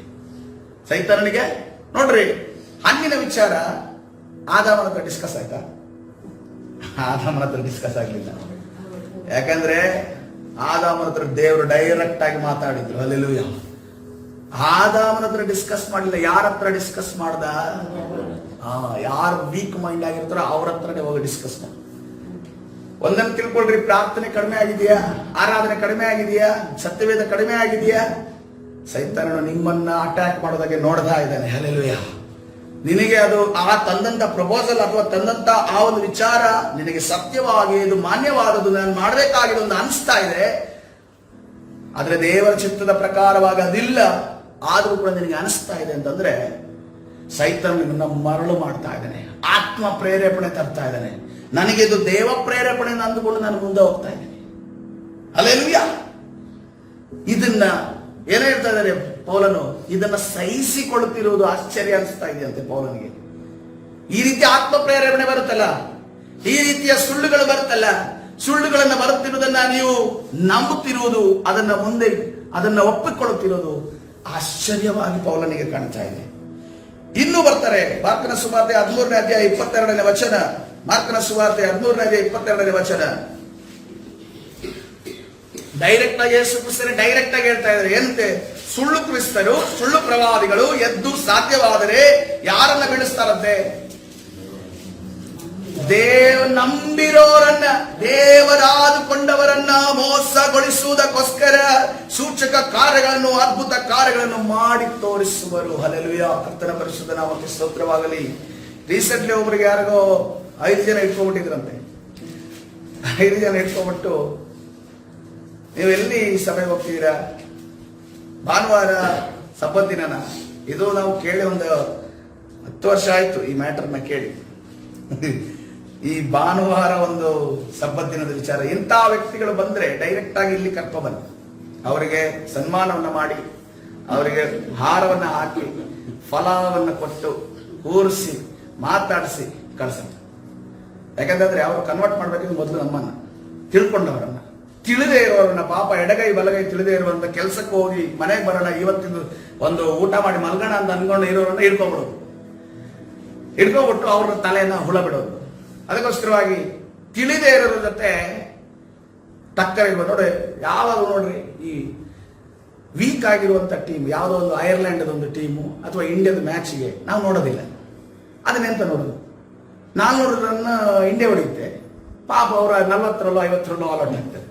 ಸೈತಾನನಿಗೆ ನೋಡ್ರಿ, ಹಣ್ಣಿನ ವಿಚಾರ ಆದಾಮನ ಹತ್ರ ಡಿಸ್ಕಸ್ ಆಯ್ತಾ? ಆದಾಮನ ಹತ್ರ ಡಿಸ್ಕಸ್ ಆಗ್ಲಿಲ್ಲ. ಯಾಕಂದ್ರೆ ಆದಾಮನ ಹತ್ರ ದೇವರು ಡೈರೆಕ್ಟ್ ಆಗಿ ಮಾತಾಡಿದ್ರು. ಹಲ್ಲೆಲೂಯಾ. ಆದಾಮನ ಹತ್ರ ಡಿಸ್ಕಸ್ ಮಾಡಲಿಲ್ಲ. ಯಾರ ಹತ್ರ ಡಿಸ್ಕಸ್ ಮಾಡ್ದ? ಯಾರು ವೀಕ್ ಮೈಂಡ್ ಆಗಿರ್ತಾರೋ ಅವ್ರ ಹತ್ರನೇ ಹೋಗಿ ಡಿಸ್ಕಸ್ ಮಾಡಿ. ಒಂದನ್ನು ತಿಳ್ಕೊಳ್ರಿ, ಪ್ರಾರ್ಥನೆ ಕಡಿಮೆ ಆಗಿದೆಯಾ? ಆರಾಧನೆ ಕಡಿಮೆ ಆಗಿದೆಯಾ? ಸತ್ಯವೇದ ಕಡಿಮೆ ಆಗಿದೆಯಾ? ಸೈತಾನನು ನಿಮ್ಮನ್ನ ಅಟ್ಯಾಕ್ ಮಾಡೋದಕ್ಕೆ ನೋಡ್ತಾ ಇದ್ದಾನೆ. ಹಲ್ಲೆಲೂಯಾ. ನಿನಗೆ ಅದು ಆ ತಂದಂತ ಪ್ರಪೋಸಲ್ ಅಥವಾ ತಂದಂತ ಆ ಒಂದು ವಿಚಾರ ನಿನಗೆ ಸತ್ಯವಾಗಿ ಇದು ಮಾನ್ಯವಾದದ್ದು, ನಾನು ಮಾಡಬೇಕಾಗಿದೆ ಒಂದು ಅನಿಸ್ತಾ ಇದೆ, ಆದ್ರೆ ದೇವರ ಚಿತ್ತದ ಪ್ರಕಾರವಾಗಿ ಅದಿಲ್ಲ, ಆದ್ರೂ ಕೂಡ ನಿನಗೆ ಅನಿಸ್ತಾ ಇದೆ ಅಂತಂದ್ರೆ ಸೈತಾನ ನಿಮ್ಮನ್ನ ಮರಳು ಮಾಡ್ತಾ ಇದ್ದಾನೆ, ಆತ್ಮ ಪ್ರೇರೇಪಣೆ ತರ್ತಾ ಇದ್ದಾನೆ. ನನಗೆ ಇದು ದೇವ ಪ್ರೇರೇಪಣೆ ಅಂದುಕೊಂಡು ನಾನು ಮುಂದೆ ಹೋಗ್ತಾ ಇದ್ದೀನಿ. ಹಲ್ಲೆಲೂಯಾ. ಇದನ್ನ ಏನ್ ಹೇಳ್ತಾ ಇದ್ದಾರೆ ಪೌಲನು? ಇದನ್ನ ಸಹಿಸಿಕೊಳ್ಳುತ್ತಿರುವುದು ಆಶ್ಚರ್ಯ ಅನಿಸ್ತಾ ಇದೆಯಂತೆ ಪೌಲನಿಗೆ. ಈ ರೀತಿ ಆತ್ಮ ಪ್ರೇರೇಪಣೆ ಬರುತ್ತಲ್ಲ, ಈ ರೀತಿಯ ಸುಳ್ಳುಗಳು ಬರುತ್ತಲ್ಲ, ಸುಳ್ಳುಗಳನ್ನ ಬರುತ್ತಿರುವುದನ್ನ ನೀವು ನಂಬುತ್ತಿರುವುದು, ಅದನ್ನ ಒಪ್ಪಿಕೊಳ್ಳುತ್ತಿರುವುದು ಆಶ್ಚರ್ಯವಾಗಿ ಪೌಲನಿಗೆ ಕಾಣ್ತಾ ಇದೆ. ಇನ್ನೂ ಬರ್ತಾರೆ. ಮಾರ್ಕನ ಸುವಾರ್ತೆ 13ನೇ ಅಧ್ಯಾಯ 22ನೇ ವಚನ. ಮಾರ್ಕನ ಸುವಾರ್ತೆ 13ನೇ ಅಧ್ಯಾಯ 22ನೇ ವಚನ. ಡೈರೆಕ್ಟ್ ಆಗಿ ಯೇಸು ಕ್ರಿಸ್ತನೇ ಡೈರೆಕ್ಟ್ ಆಗಿ ಹೇಳ್ತಾ ಇದ್ದಾರೆ. ಏನಂತೆ? ಸುಳ್ಳು ಕ್ರಿಸ್ತರು, ಸುಳ್ಳು ಪ್ರವಾದಿಗಳು ಎದ್ದು ಸಾಧ್ಯವಾದರೆ ಯಾರನ್ನ ಬೀಳಿಸ್ತಾರಂತೆ? ನಂಬಿರೋರನ್ನ, ದೇವರಾದುಕೊಂಡವರನ್ನ ಮೋಸಗೊಳಿಸುವುದಕ್ಕೋಸ್ಕರ ಸೂಚಕ ಕಾರ್ಯಗಳನ್ನು, ಅದ್ಭುತ ಕಾರ್ಯಗಳನ್ನು ಮಾಡಿ ತೋರಿಸುವರು. ಹಲ್ಲೆಲೂಯಾ. ಕರ್ತನ ಪರಿಶುದ್ಧ ನಾಮಕ್ಕೆ ಸ್ತೋತ್ರವಾಗಲಿ. ರೀಸೆಂಟ್ಲಿ ಒಬ್ಬರಿಗೆ ಯಾರಿಗೋ 5 ಜನ ಇಟ್ಕೊಂಡ್ಬಿಟ್ಟಿದ್ರಂತೆ. 5 ಜನ ಇಟ್ಕೊಂಡ್ಬಿಟ್ಟು, ನೀವು ಎಲ್ಲಿ ಸಭೆಗೆ ಹೋಗ್ತೀರಾ? ಭಾನುವಾರ ಸಬ್ಬತ್ ದಿನನ. ಇದು ನಾವು ಕೇಳಿ ಒಂದು 10 ವರ್ಷ ಆಯ್ತು ಈ ಮ್ಯಾಟರ್ನ ಕೇಳಿ. ಈ ಭಾನುವಾರ ಒಂದು ಸಬ್ಬತ್ ದಿನದ ವಿಚಾರ. ಇಂಥ ವ್ಯಕ್ತಿಗಳು ಬಂದ್ರೆ ಡೈರೆಕ್ಟ್ ಆಗಿ ಇಲ್ಲಿ ಕರ್ಕೊಬನ್ನಿ, ಅವರಿಗೆ ಸನ್ಮಾನವನ್ನ ಮಾಡಿ, ಅವರಿಗೆ ಹಾರವನ್ನ ಹಾಕಿ, ಫಲವನ್ನ ಕೊಟ್ಟು, ಕೂರಿಸಿ, ಮಾತಾಡಿಸಿ ಕಳಿಸ. ಯಾಕಂತಂದ್ರೆ ಅವರು ಕನ್ವರ್ಟ್ ಮಾಡ್ಬೇಕಿದ್ರೆ ಮೊದಲು ನಮ್ಮನ್ನ ತಿಳ್ಕೊಂಡವರನ್ನ, ತಿಳಿದೇ ಇರೋರನ್ನ, ಪಾಪ ಎಡಗೈ ಬಲಗೈ ತಿಳಿದೇ ಇರುವಂತ ಕೆಲಸಕ್ಕೆ ಹೋಗಿ ಮನೆಗೆ ಬರೋಣ, ಇವತ್ತಿನ ಒಂದು ಊಟ ಮಾಡಿ ಮಲ್ಗೋಣ ಅಂತ ಅನ್ಕೊಂಡು ಇರೋರನ್ನ ಹಿಡ್ಕೊಂಡ್ಬಿಟ್ಟು ಅವ್ರ ತಲೆಯನ್ನ ಹುಳ ಬಿಡೋದು. ಅದಕ್ಕೋಸ್ಕರವಾಗಿ ತಿಳಿದೇ ಇರೋರ ಜೊತೆ ಟಕ್ಕರ್ ಇರ್ಬೋದು. ನೋಡಿ, ಯಾವಾಗ ನೋಡ್ರಿ ಈ ವೀಕ್ ಆಗಿರುವಂತ ಟೀಮ್, ಯಾವುದೋ ಒಂದು ಐರ್ಲೆಂಡ್ ಒಂದು ಟೀಮು ಅಥವಾ ಇಂಡಿಯಾದ ಮ್ಯಾಚ್ಗೆ ನಾವು ನೋಡೋದಿಲ್ಲ. ಅದನ್ನೆಂತ ನೋಡೋದು? 400 ರನ್ ಇಂಡಿಯಾ ಹೊಡೆಯುತ್ತೆ, ಪಾಪ ಅವರ 40 ರಲ್ಲೋ 50 ರಲ್ಲೋ ಆಲ್ ಔಟ್ ಆಗ್ತಾರೆ.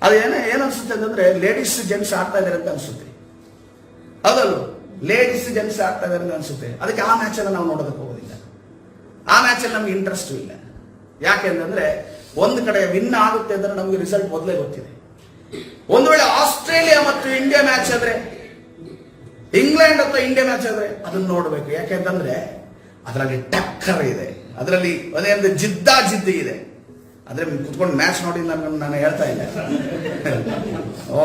ಅದು ಏನನ್ಸುತ್ತೆ ಅಂತಂದ್ರೆ ಲೇಡೀಸ್ ಜೆಂಟ್ಸ್ ಆಡ್ತಾ ಇದಾರೆ ಅಂತ ಅನ್ಸುತ್ತೆ. ಹೌದಲ್ವ? ಲೇಡೀಸ್ ಜೆಂಟ್ಸ್ ಆಡ್ತಾ ಇದಾರೆ ಅಂತ ಅನ್ಸುತ್ತೆ. ಅದಕ್ಕೆ ಆ ಮ್ಯಾಚ್ ಅನ್ನ ನಾವು ನೋಡೋದಕ್ಕೆ ಹೋಗೋದಿಲ್ಲ. ಆ ಮ್ಯಾಚ್ ಅಲ್ಲಿ ನಮ್ಗೆ ಇಂಟ್ರೆಸ್ಟ್ ಇಲ್ಲ. ಯಾಕೆಂದ್ರೆ ಒಂದು ಕಡೆ ವಿನ್ ಆಗುತ್ತೆ ಅಂದ್ರೆ ನಮ್ಗೆ ರಿಸಲ್ಟ್ ಮೊದಲೇ ಗೊತ್ತಿದೆ. ಒಂದು ವೇಳೆ ಆಸ್ಟ್ರೇಲಿಯಾ ಮತ್ತು ಇಂಡಿಯಾ ಮ್ಯಾಚ್ ಆದ್ರೆ, ಇಂಗ್ಲೆಂಡ್ ಅಥವಾ ಇಂಡಿಯಾ ಮ್ಯಾಚ್ ಆದ್ರೆ ಅದನ್ನ ನೋಡ್ಬೇಕು. ಯಾಕೆಂತಂದ್ರೆ ಅದರಲ್ಲಿ ಟಕ್ಕರ್ ಇದೆ, ಅದರಲ್ಲಿ ಒಂದು ಜಿದ್ದಿ ಇದೆ. ಆದ್ರೆ ಕುತ್ಕೊಂಡು ಮ್ಯಾಚ್ ನೋಡಿ ನಾನು ಹೇಳ್ತಾ ಇಲ್ಲ.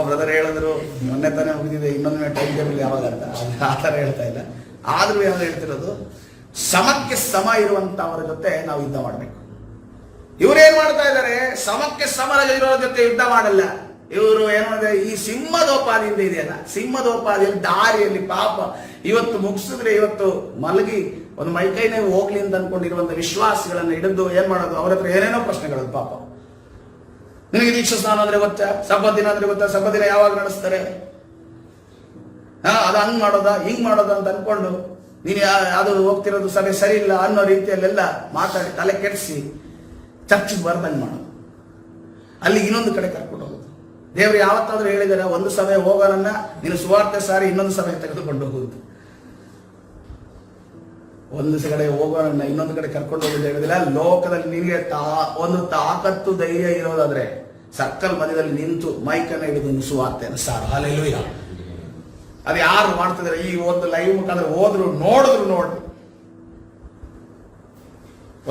ಬ್ರದರ್ ಹೇಳಿದ್ರು ಮೊನ್ನೆ ತಾನೇ ಮುಗಿದಿದೆ, ಇನ್ನೊಂದು ಟೈಮ್ ಟೇಬಲ್ ಯಾವಾಗ ಅಂತ, ಆ ತರ ಹೇಳ್ತಾ ಇಲ್ಲ. ಆದ್ರೂ ಏನಾದ್ರು ಹೇಳ್ತಿರೋದು, ಸಮಕ್ಕೆ ಸಮ ಇರುವಂತವರ ಜೊತೆ ನಾವು ಯುದ್ಧ ಮಾಡ್ಬೇಕು. ಇವ್ರೇನ್ ಮಾಡ್ತಾ ಇದ್ದಾರೆ? ಸಮಕ್ಕೆ ಸಮರ ಇರೋ ಜೊತೆ ಯುದ್ಧ ಮಾಡಲ್ಲ. ಇವರು ಏನು ಮಾಡಿದ್ರೆ, ಈ ಸಿಂಹದೋಪಾದಿಯಿಂದ ಇದೆಯಲ್ಲ, ಸಿಂಹದೋಪಾದಿಯಲ್ಲಿ ದಾರಿಯಲ್ಲಿ ಪಾಪ ಇವತ್ತು ಮುಗಿಸಿದ್ರೆ ಇವತ್ತು ಮಲಗಿ ಒಂದು ಮೈಕೈನೇ ಹೋಗ್ಲಿ ಅಂತ ಅನ್ಕೊಂಡಿರುವಂತ ವಿಶ್ವಾಸಿಗಳನ್ನ ಹಿಡಿದು ಏನ್ ಮಾಡೋದು? ಅವ್ರ ಹತ್ರ ಏನೇನೋ ಪ್ರಶ್ನೆಗಳು. ಪಾಪ ನಿನಗೆ ದೀಕ್ಷಾ ಸ್ನಾನ ಅಂದ್ರೆ ಗೊತ್ತಾ? ಸಬ್ಬತ್ ದಿನ ಅಂದ್ರೆ ಗೊತ್ತಾ? ಸಬ್ಬತ್ ದಿನ ಯಾವಾಗ ನಡೆಸ್ತಾರೆ? ಅದು ಹಂಗ್ ಮಾಡೋದಾ ಹಿಂಗ್ ಮಾಡೋದಾ ಅಂತ ಅನ್ಕೊಂಡು ನೀನು ಅದು ಹೋಗ್ತಿರೋದು ಸಭೆ ಸರಿ ಇಲ್ಲ ಅನ್ನೋ ರೀತಿಯಲ್ಲೆಲ್ಲ ಮಾತಾಡಿ ತಲೆ ಕೆಡಿಸಿ ಚರ್ಚಿಗೆ ಬರ್ದಂಗೆ ಮಾಡೋದು, ಅಲ್ಲಿ ಇನ್ನೊಂದು ಕಡೆ ಕರ್ಕೊಂಡು ಹೋಗೋದು. ದೇವರು ಯಾವತ್ತಾದ್ರೂ ಹೇಳಿದಾರೆ ಒಂದು ಸಭೆ ಹೋಗೋರನ್ನ ನೀನು ಸುವಾರ್ತೆ ಸಾರಿ ಇನ್ನೊಂದು ಸಭೆ ತೆಗೆದುಕೊಂಡು ಹೋಗುದು? ಒಂದು ಕಡೆ ಹೋಗೋರನ್ನ ಇನ್ನೊಂದು ಕಡೆ ಕರ್ಕೊಂಡು ಹೋಗೋದು ಹೇಳಿದಿಲ್ಲ. ಲೋಕದಲ್ಲಿ ನಿನಗೆ ಒಂದು ತಾಕತ್ತು ಧೈರ್ಯ ಇರೋದಾದ್ರೆ ಸರ್ಕಲ್ ಮಧ್ಯದಲ್ಲಿ ನಿಂತು ಮೈಕನ್ನ ಹಿಡಿದು ಸುವಾರ್ತೆಯನ್ನು ಸಾರು. ಹಲ್ಲೆಲೂಯಾ. ಅದು ಯಾರು ಮಾಡ್ತಿದ್ದಾರೆ? ಈ ಒಂದು ಲೈವ್ ಮುಖಾಂತರ ಹೋದ್ರು ನೋಡಿ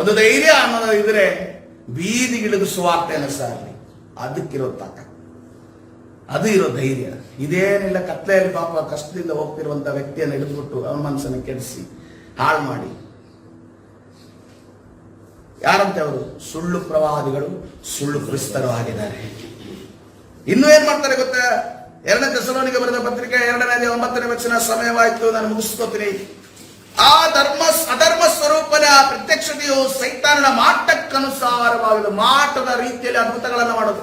ಒಂದು ಧೈರ್ಯ ಅನ್ನೋದು ಇದ್ರೆ ಬೀದಿಗಿಳಿದು ಸುವಾರ್ತೆಯನ್ನು ಸಾರಲಿ. ಅದಕ್ಕಿರೋ ತಾಕತ್ತು, ಅದು ಇರೋ ಧೈರ್ಯ. ಇದೇನಿಲ್ಲ, ಕತ್ಲೆಯಲ್ಲಿ ಪಾಪ ಕಷ್ಟದಿಂದ ಹೋಗ್ತಿರುವಂತ ವ್ಯಕ್ತಿಯನ್ನು ಹಿಡಿದ್ಬಿಟ್ಟು ಅವನ ಮನಸ್ಸನ್ನು ಕೆಡಿಸಿ ಹಾಳು ಮಾಡಿ. ಯಾರಂತೆ ಅವರು? ಸುಳ್ಳು ಪ್ರವಾದಿಗಳು, ಸುಳ್ಳು ಕ್ರಿಸ್ತರು ಆಗಿದ್ದಾರೆ. ಇನ್ನೂ ಏನ್ ಮಾಡ್ತಾರೆ ಗೊತ್ತಾ? 2 ಥೆಸಲೋನಿಗೆ ಬರೆದ ಪತ್ರಿಕೆ 2ನೇ ಅಧ್ಯಾಯ 9ನೇ ವಚನ. ಸಮಯವಾಯ್ತು, ನಾನು ಮುಗಿಸ್ಕೋತೀನಿ. ಆ ಅಧರ್ಮ ಸ್ವರೂಪದ ಪ್ರತ್ಯಕ್ಷತೆಯು ಸೈತಾನನ ಮಾಟಕ್ಕನುಸಾರವಾಗಿದೆ. ಮಾಟದ ರೀತಿಯಲ್ಲಿ ಅದ್ಭುತಗಳನ್ನು ಮಾಡೋದು,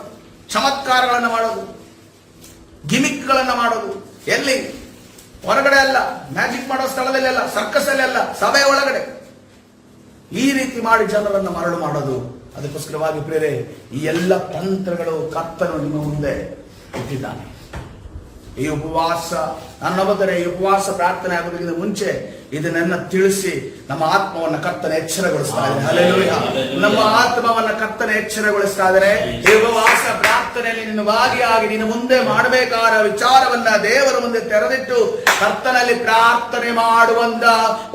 ಚಮತ್ಕಾರಗಳನ್ನು ಮಾಡೋದು, ಗಿಮಿಕ್ಗಳನ್ನು ಮಾಡೋದು. ಎಲ್ಲಿ? ಹೊರಗಡೆ ಅಲ್ಲ, ಮ್ಯಾಜಿಕ್ ಮಾಡೋ ಸ್ಥಳದಲ್ಲಿ ಅಲ್ಲ, ಸರ್ಕಸ್ ಅಲ್ಲಿ ಅಲ್ಲ, ಸಭೆ ಒಳಗಡೆ ಈ ರೀತಿ ಮಾಡಿ ಜನರನ್ನು ಮರಳು ಮಾಡೋದು. ಅದಕ್ಕೋಸ್ಕರವಾಗಿ ಪ್ರೇರೆ, ಈ ಎಲ್ಲ ತಂತ್ರಗಳು ಕರ್ತನು ನಿಮ್ಮ ಮುಂದೆ ಇಟ್ಟಿದ್ದಾನೆ. ಈ ಉಪವಾಸ, ನಾನು ನಂಬುತ್ತೇನೆ, ಈ ಉಪವಾಸ ಪ್ರಾರ್ಥನೆ ಆಗೋದಕ್ಕಿಂತ ಮುಂಚೆ ಇದನ್ನೆಲ್ಲ ತಿಳಿಸಿ ನಮ್ಮ ಆತ್ಮವನ್ನ ಕರ್ತನೆ ಎಚ್ಚರಗೊಳಿಸ್ತಾ ಇದ್ದಾರೆ. ಹಲ್ಲೆಲೂಯಾ. ನಮ್ಮ ಆತ್ಮವನ್ನ ಕರ್ತನೆ ಎಚ್ಚರಗೊಳಿಸ್ತಾ ಇದ್ದಾರೆ. ಈ ಉಪವಾಸ ಪ್ರಾರ್ಥನೆಯಲ್ಲಿ ನಿನ್ನ ಭಾಗಿಯಾಗಿ ನೀನು ಮುಂದೆ ಮಾಡಬೇಕಾದ ವಿಚಾರವನ್ನ ದೇವರ ಮುಂದೆ ತೆರೆದಿಟ್ಟು ಕರ್ತನಲ್ಲಿ ಪ್ರಾರ್ಥನೆ ಮಾಡುವಂತ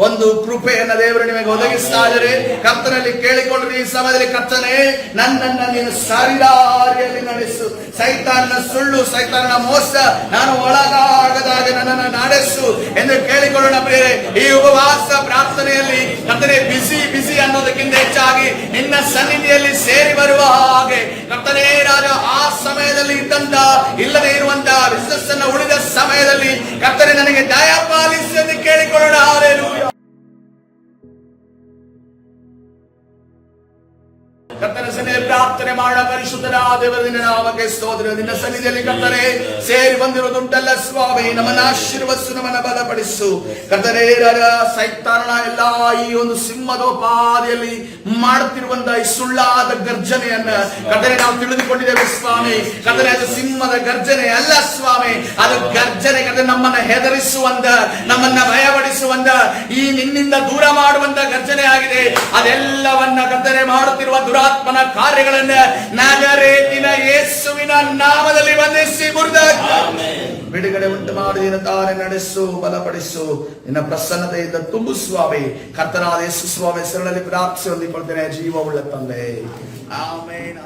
ಒಂದು ಕೃಪೆಯನ್ನ ದೇವರು ನಿಮಗೆ ಒದಗಿಸ್ತಾ ಇದ್ದಾರೆ. ಕರ್ತನಲ್ಲಿ ಕೇಳಿಕೊಳ್ಳ್ರಿ ಈ ಸಮಯದಲ್ಲಿ, ಕರ್ತನೆ ನನ್ನನ್ನ ನೀನು ಸರಿದಾರಿಯಲ್ಲಿ ನಡೆಸು, ಸೈತಾನನ ಸುಳ್ಳು, ಸೈತಾನನ ಮೋಸ ನಾನು ಒಳಗಾಗದಾಗ ನನ್ನನ್ನು ನಡೆಸು ಎಂದು ಕೇಳಿಕೊಳ್ಳೋಣ ಪ್ರಿಯರೇ. ಈ ಉಪವಾಸ ಪ್ರಾರ್ಥನೆಯಲ್ಲಿ ಕರ್ತನೆ ಬಿಸಿ ಅನ್ನೋದಕ್ಕಿಂತ ಹೆಚ್ಚಾಗಿ ನಿನ್ನ ಸನ್ನಿಧಿಯಲ್ಲಿ ಸೇರಿ ಬರುವ ಹಾಗೆ ಕರ್ತನೇ ರಾಜ, ಆ ಸಮಯದಲ್ಲಿ ಇದ್ದಂತ ಇಲ್ಲದೆ ಇರುವಂತ ಬಿಸಿನೆಸ್ ಅನ್ನು ಉಳಿದ ಸಮಯದಲ್ಲಿ ಕರ್ತನೆ ನನಗೆ ದಯಪಾಲಿಸಿ ಎಂದು ಕೇಳಿಕೊಳ್ಳೋಣ. ಹಲ್ಲೆಲೂಯಾ. ಕರ್ತನ ಸನ್ನಿಧಿಯಲ್ಲಿ ಪ್ರಾರ್ಥನೆ ಮಾಡೋಣ. ಪರಿಶುದ್ಧನಾದ ದೇವರ ನಿನ್ನ ನಾಮಕ್ಕೆ ಸ್ತೋತ್ರ. ನಿನ್ನ ಸನ್ನಿಧಿಯಲ್ಲಿ ಕರ್ತನೆ ಸೇರಿ ಬಂದಿರೋದುಂಟಲ್ಲ ಸ್ವಾಮಿ, ನಮ್ಮನ್ನ ಆಶೀರ್ವದಿಸು, ನಮ್ಮನ್ನ ಬಲಪಡಿಸು ಕರ್ತನೇ. ಸೈತಾನನ ಎಲ್ಲ ಈ ಒಂದು ಸಿಂಹದೋಪಾದಿಯಲ್ಲಿ ಮಾಡುತ್ತಿರುವಂತಹ ಈ ಸುಳ್ಳಾದ ಗರ್ಜನೆಯನ್ನ ಕರ್ತನೆ ನಾವು ತಿಳಿದುಕೊಂಡಿದ್ದೇವೆ ಸ್ವಾಮಿ. ಕರ್ತನೆ ಅದು ಸಿಂಹದ ಗರ್ಜನೆ ಅಲ್ಲ ಸ್ವಾಮಿ, ಅದು ಗರ್ಜನೆ ಕರ್ತನೆ ನಮ್ಮನ್ನ ಹೆದರಿಸುವಂತ, ನಮ್ಮನ್ನ ಭಯಪಡಿಸುವಂತ, ಈ ನಿನ್ನಿಂದ ದೂರ ಮಾಡುವಂತ ಗರ್ಜನೆ ಆಗಿದೆ. ಅದೆಲ್ಲವನ್ನ ಕರ್ತನೆ ಮಾಡುತ್ತಿರುವ ದುರಾತ್ಮನ ಕಾರ್ಯಗಳನ್ನ ನಜರೇತಿನ ಯೇಸುವಿನ ನಾಮದಲ್ಲಿ ಬಂಧಿಸಿ ಬಿಡುಗಡೆ ಉಂಟು ಮಾಡಿ ನಿನ್ನ ತಾರೆ ನಡೆಸು, ಬಲಪಡಿಸು, ನಿನ್ನ ಪ್ರಸನ್ನತೆಯಿಂದ ತುಂಬು ಸ್ವಾಮಿ. ಕರ್ತನಾದ ಯೇಸು ಸ್ವಾಮಿ ಹೆಸರಿನಲ್ಲಿ ಪ್ರಾರ್ಥಿಸಿ ಹೊಂದಿಕೊಳ್ತೇನೆ, ಜೀವವುಳ್ಳ ತಂದೆ. ಆಮೆನ್.